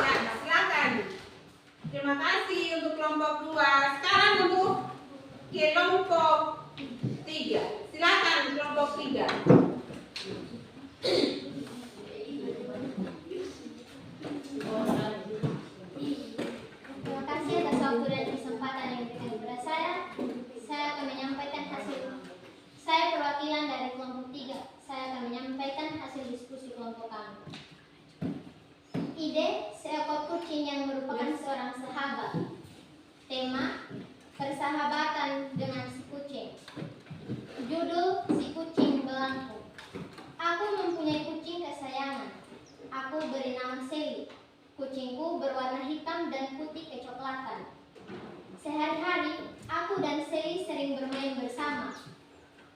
Speaker 1: Ya, silakan. Terima kasih untuk kelompok 2. Sekarang untuk kelompok 3. Silakan kelompok 3.
Speaker 2: Terima kasih atas waktu dan kesempatan yang diberikan kepada saya. Saya akan menyampaikan hasil. Saya perwakilan dari kelompok 3. Saya akan menyampaikan hasil diskusi kelompok kami. Ide seekor kucing yang merupakan seorang sahabat. Tema persahabatan dengan si kucing. Judul si kucing belangku. Aku mempunyai kucing kesayangan. Aku beri nama Sally. Kucingku berwarna hitam dan putih kecoklatan. Sehari-hari, aku dan Sally sering bermain bersama.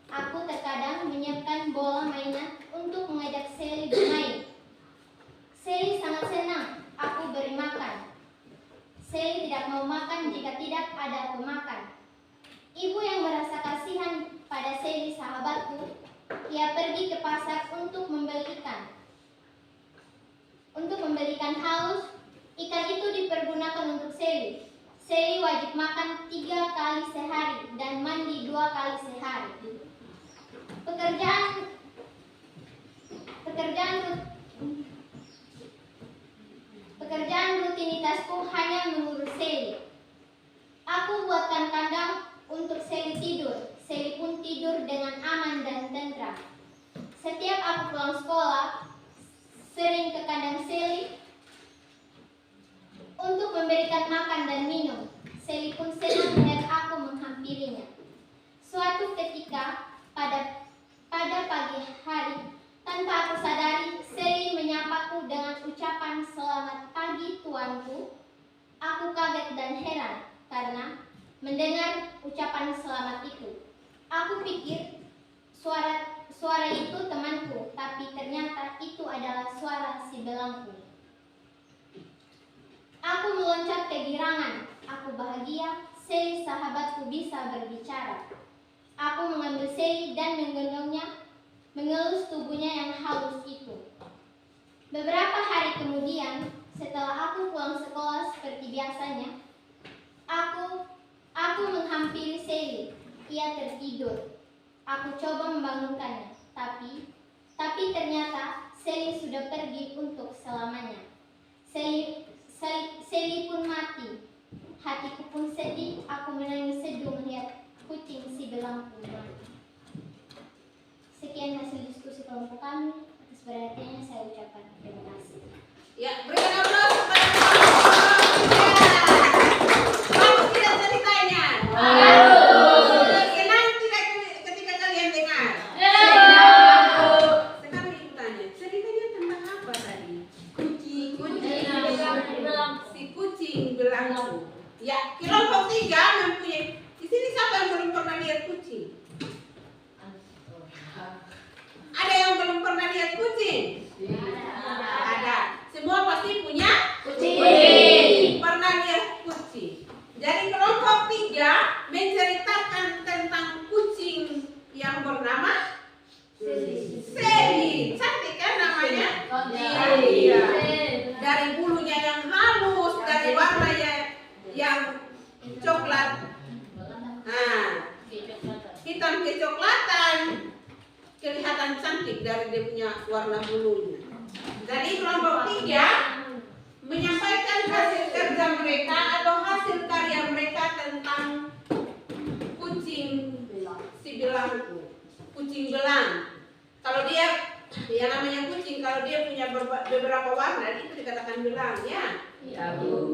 Speaker 2: Aku terkadang menyiapkan bola mainan untuk mengajak Sally bermain. Sally sangat senang aku beri makan. Sally tidak mau makan jika tidak ada pemakan. Ibu yang merasa kasihan pada Sally sahabatku, ia pergi ke pasar untuk membelikan halus. Ikan itu dipergunakan untuk Sally. Sally wajib makan 3 kali sehari dan mandi 2 kali sehari. Pekerjaan rutinitasku hanya mengurus Sally. Aku buatkan kandang untuk Sally tidur. Sally pun tidur dengan aman dan tentram. Setiap aku pulang sekolah, sering ke kandang Sally untuk memberikan makan dan minum. Sally pun senang melihat aku menghampirinya. Suatu ketika pada pagi hari, tanpa aku sadari, Sally menyapaku dengan ucapan "Selamat pagi, tuanku." Aku kaget dan heran karena mendengar ucapan selamat itu. Aku pikir suara itu temanku, tapi ternyata itu adalah suara si belangku. Aku meloncat kegirangan. Aku bahagia, Sally sahabatku bisa berbicara. Aku mengambil Sally dan menggendongnya, mengelus tubuhnya yang halus itu. Beberapa hari kemudian, setelah aku pulang sekolah seperti biasanya, aku menghampiri Sally. Ia tertidur. Aku coba membangunkannya, tapi ternyata Sally sudah pergi untuk selamanya. Sally pun mati. Hatiku pun sedih. Aku menangis seduh melihat kucing si belangku mati. Sekian hasil diskusi kelompok kami. Atas perhatiannya saya ucapkan terima kasih.
Speaker 1: Ya, berikan aplaus kepada kelompok 3. Bagus tidak ceritanya? Senang tidak ketika kalian dengar? Sekarang ibu tanya, ceritanya tentang apa tadi? Si kucing belangku. Ya, kelompok 3 mempunyai. Di sini siapa yang belum pernah lihat kucing? Ada yang belum pernah lihat kucing? Ada. Semua pasti punya kucing. Pernah lihat kucing. Jadi kelompok 3 menceritakan tentang kucing yang bernama Sally. Cantik kan namanya? Iya. Dari bulunya yang halus, dari warna yang coklat. Nah, hitam kecoklatan, kelihatan cantik dari dia punya warna bulunya. Jadi kelompok 3 menyampaikan hasil kerja mereka atau hasil karya mereka tentang kucing si belangku. Kucing belang. Kalau dia, ya namanya kucing, kalau dia punya beberapa warna itu dikatakan belang, ya.
Speaker 4: Ya, Bu.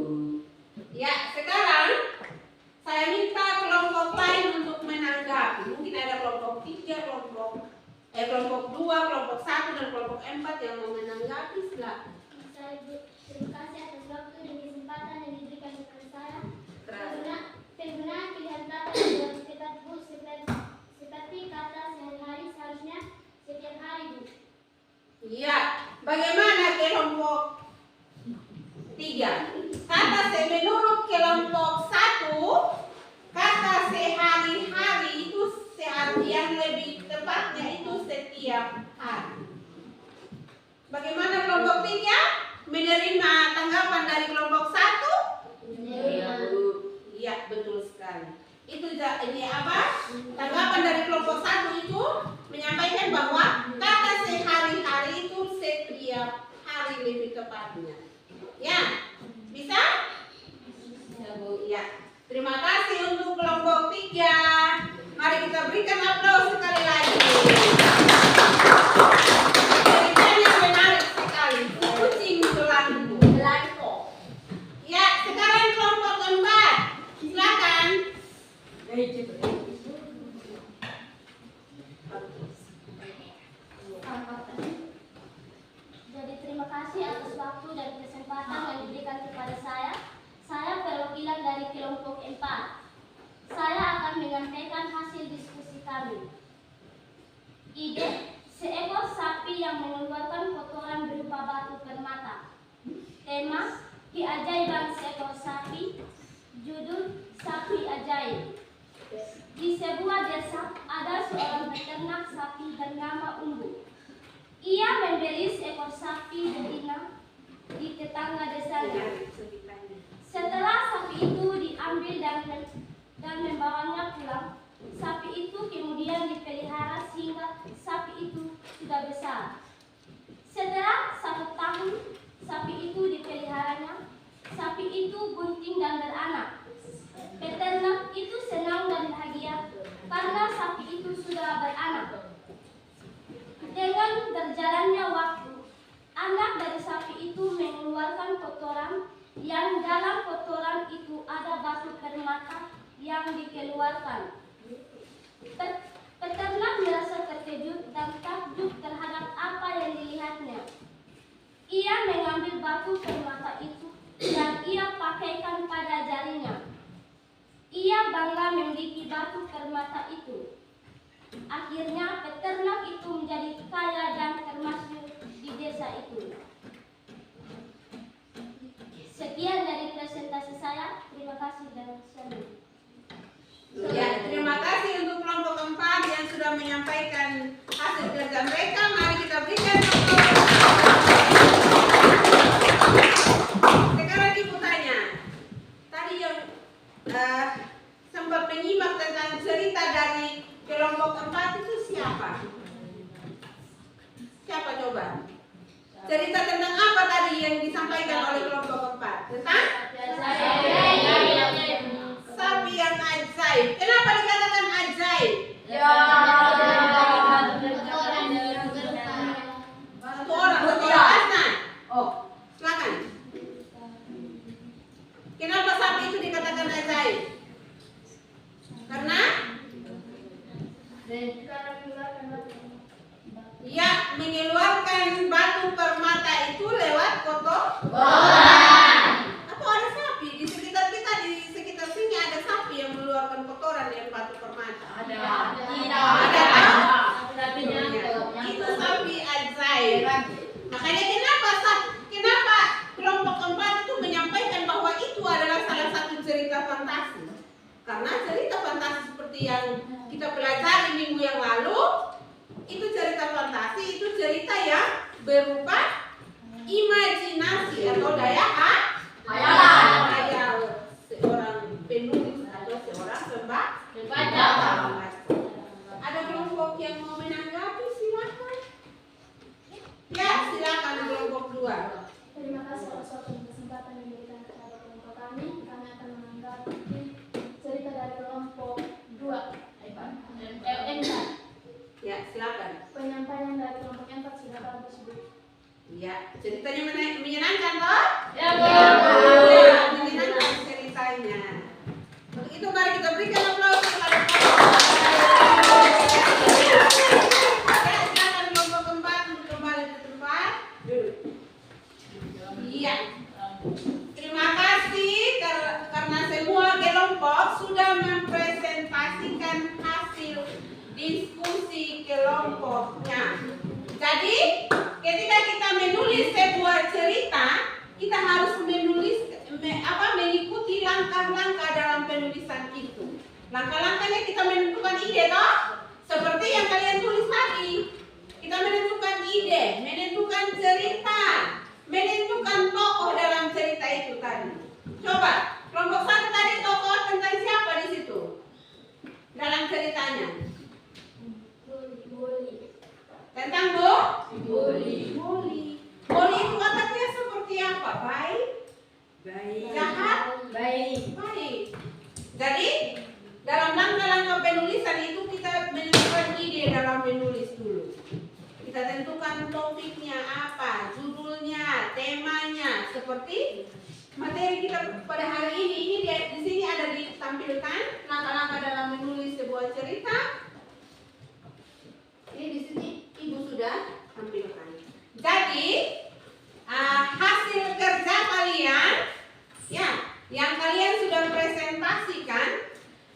Speaker 1: Ya, sekarang saya minta kelompok lain untuk menanggapi. Mungkin ada kelompok 3, kelompok 2, kelompok 1 dan kelompok 4 yang mau menanggapi. Silakan.
Speaker 2: Terima kasih atas waktu dan kesempatan kesempatan yang diberikan kepada saya.
Speaker 1: Terasa.
Speaker 2: Penggunaan pilihan kata dalam sekitar Bu seperti kata sehari-hari seharusnya setiap hari, Bu.
Speaker 1: Iya. Bagaimana kelompok 3? Kata menurut kelompok 1, kata sehari-hari itu yang lebih tepatnya itu setiap hari. Bagaimana kelompok 3? Menerima tanggapan dari kelompok 1? Iya, betul sekali. Itu ini apa? Tanggapan dari kelompok 1 itu menyampaikan bahwa kata sehari-hari itu setiap hari lebih tepatnya. Ya, bisa? Ya. Terima kasih untuk kelompok 3. Mari kita berikan aplaus sekali lagi. Ceritanya menarik sekali. Kucing belangko. Ya, sekarang kelompok 4. Silakan.
Speaker 2: Jadi terima kasih atas waktu dan kesempatan yang diberikan kepada saya. Saya perwakilan dari kelompok 4. Saya akan menyampaikan hasil diskusi kami. Ide, seekor sapi yang mengeluarkan kotoran berupa batu permata. Tema, keajaiban seekor sapi. Judul, sapi ajaib. Di sebuah desa ada seorang peternak sapi bernama Umbu. Ia membeli seekor sapi betina di tetangga desanya. Setelah sapi itu diambil dan membawanya pulang, sapi itu kemudian dipelihara sehingga sapi itu sudah besar. Setelah 1 tahun, sapi itu dipeliharanya. Sapi itu bunting dan beranak. Peternak itu senang dan bahagia karena sapi itu sudah beranak. Dengan berjalannya waktu, anak dari sapi itu mengeluarkan kotoran yang dalam kotoran itu ada batu permata yang dikeluarkan. Peternak merasa terkejut dan takjub terhadap apa yang dilihatnya. Ia mengambil batu permata itu dan ia pakaikan pada jarinya. Ia bangga memiliki batu permata itu. Akhirnya peternak itu menjadi kaya dan termasyhur di desa itu. Sekian dari presentasi saya. Terima kasih dan salam.
Speaker 1: Ya, terima kasih untuk kelompok 4 yang sudah menyampaikan hasil kerja mereka. Mari kita berikan aplaus. Sekarang ibu tanya, tadi yang sempat menyimak tentang cerita dari kelompok 4 itu siapa? Siapa coba? Cerita tentang apa tadi yang disampaikan oleh kelompok 4? Tentang? Sapi yang ajaib. Kenapa dikatakan ajaib? Satu orang, satu orang. Oh, silakan. Kenapa sapi itu dikatakan ajaib? Karena? Ya, mengeluarkan batu permata itu lewat kotoran. Atau ada sapi di sekitar kita, di sekitar sini ada sapi yang mengeluarkan kotoran dari batu permata. Ada. Itu sapi ajaib. Makanya kenapa kelompok 4 itu menyampaikan bahwa itu adalah salah satu cerita fantasi. Karena cerita fantasi seperti yang kita pelajari minggu yang lalu, itu cerita fantasi, itu cerita yang berupa imajinasi atau daya khayal seorang penulis atau seorang pembaca. Ada kelompok yang mau menanggapi, silakan. Ya, silakan kelompok 2.
Speaker 2: Terima kasih atas waktu dan kesempatan yang diberikan kepada kelompok kami. Kami akan menanggapi cerita dari kelompok 2.
Speaker 1: Ya, silakan.
Speaker 2: Penyampaian dari kelompok 4 sudah bagus, Bu.
Speaker 1: Ya, ceritanya menyenangkan toh?
Speaker 2: Ya,
Speaker 1: menyenangkan ceritanya. Untuk itu mari kita berikan aplaus kepada ya, silakan kelompok 4 untuk kembali ke tempat duduk. Iya. Terima kasih Langkah-langkahnya kita menentukan ide toh, seperti yang kalian tulis tadi. Kita menentukan ide, menentukan cerita, menentukan tokoh dalam cerita itu tadi. Coba, kelompok 1 tadi tokoh tentang siapa di situ? Dalam ceritanya. Tentang Bully. Bully itu wataknya seperti apa? Baik? Jahat? Baik. Jadi, dalam langkah-langkah penulisan itu kita menentukan ide dalam menulis dulu. Kita tentukan topiknya apa, judulnya, temanya, seperti materi kita pada hari ini. Ini di sini ada ditampilkan langkah-langkah dalam menulis sebuah cerita. Ini di sini Ibu sudah tampilkan. Jadi hasil kerja kalian, ya, yang kalian sudah presentasikan,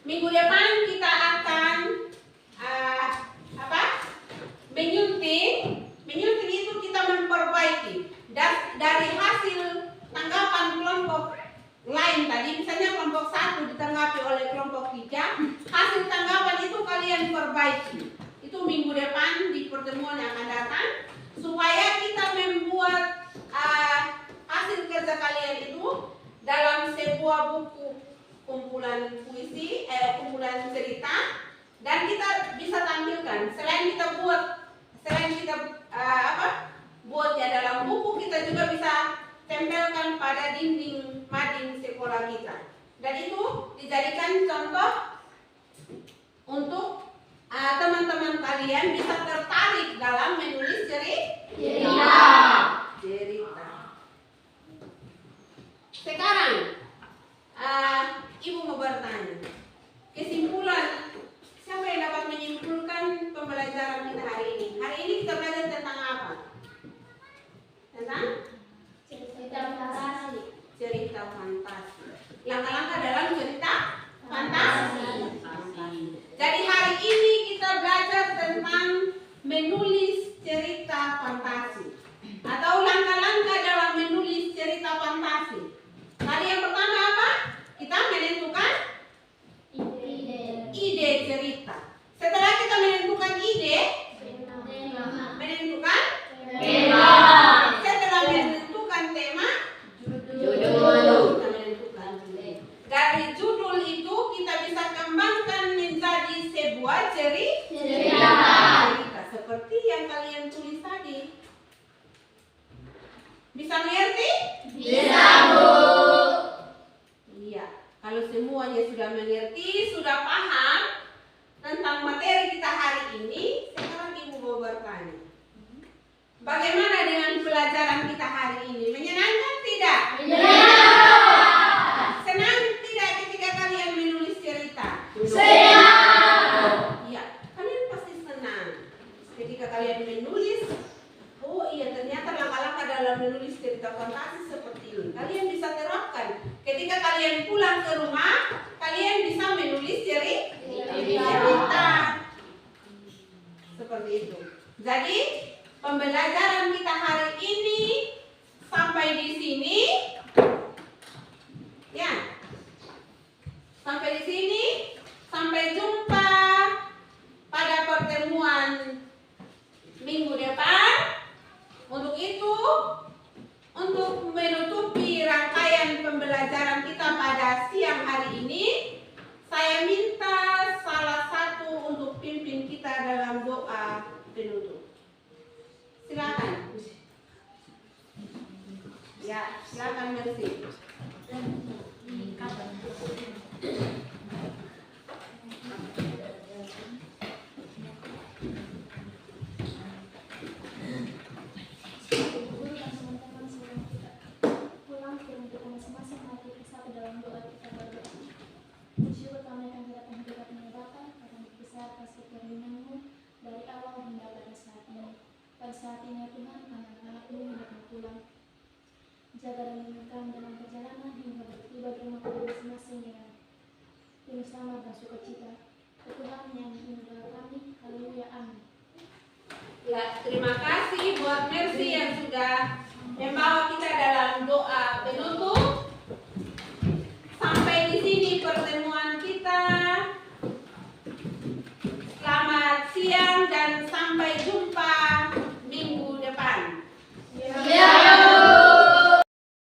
Speaker 1: minggu depan kita akan menyunting. Menyunting itu kita memperbaiki dari hasil tanggapan kelompok lain tadi, misalnya kelompok 1 ditanggapi oleh kelompok 3, hasil tanggapan itu kalian perbaiki. Itu minggu depan di pertemuan yang akan datang, supaya kita membuat hasil kerja kalian itu dalam sebuah buku kumpulan puisi, kumpulan cerita, dan kita bisa tampilkan. Selain kita buatnya dalam buku, kita juga bisa tempelkan pada dinding mading sekolah kita. Dan itu dijadikan contoh untuk teman-teman kalian bisa tertarik dalam menulis cerita. Sekarang Ibu mau bertanya, kesimpulan, siapa yang dapat menyimpulkan pembelajaran kita hari ini? Hari ini kita belajar tentang apa? Tentang cerita fantasi. Langkah-langkah dalam cerita fantasi. Jadi hari ini kita belajar tentang menulis cerita fantasi, atau langkah-langkah dalam menulis cerita fantasi. Tadi yang pertama apa? Kita menentukan ide cerita. Setelah kita menentukan ide, menentukan tema. Setelah menentukan tema, judul. Kita menentukan judul. Dari judul itu kita bisa kembangkan menjadi sebuah cerita. Seperti yang kalian tulis tadi. Bisa mengerti? Bisa, Bu. Iya. Kalau semuanya sudah mengerti, sudah paham tentang materi kita hari ini, sekarang Ibu mau bertanya. Bagaimana dengan pelajaran kita hari ini? Menyenangkan tidak? Menyenangkan. Senang tidak ketika kalian menulis cerita? Senang. Iya, kalian pasti senang ketika kalian menulis. Oh iya, ternyata langkah-langkah dalam menulis cerita fantasi seperti ini. Kalian bisa terapkan ketika kalian pulang ke rumah. Kalian bisa menulis cerita. Seperti itu. Jadi pembelajaran kita hari ini sampai di sini. Ya. Sampai di sini. Sampai jumpa pada pertemuan minggu depan. Untuk itu, untuk menutupi rangkaian pembelajaran kita pada siang hari ini, saya minta salah satu untuk pimpin kita dalam doa penutup. Silakan. Ya, silakan Mercy.
Speaker 2: Bersyukur kami akan kita penghentikan penyebabkan karena besar kasih perlindunganmu dari awal hingga pada saat ini. Pada saat ini ya Tuhan, anak-anakmu hendak pulang. Jaga dan lindungi kami dalam perjalanan hingga bertiba di rumah kami masing-masing dengan penuh selamat dan sukacita. Tuhan yang menjaga kami, haleluya, amin.
Speaker 1: Ya, terima kasih buat Mercy yang sudah membawa kita dalam doa penutup.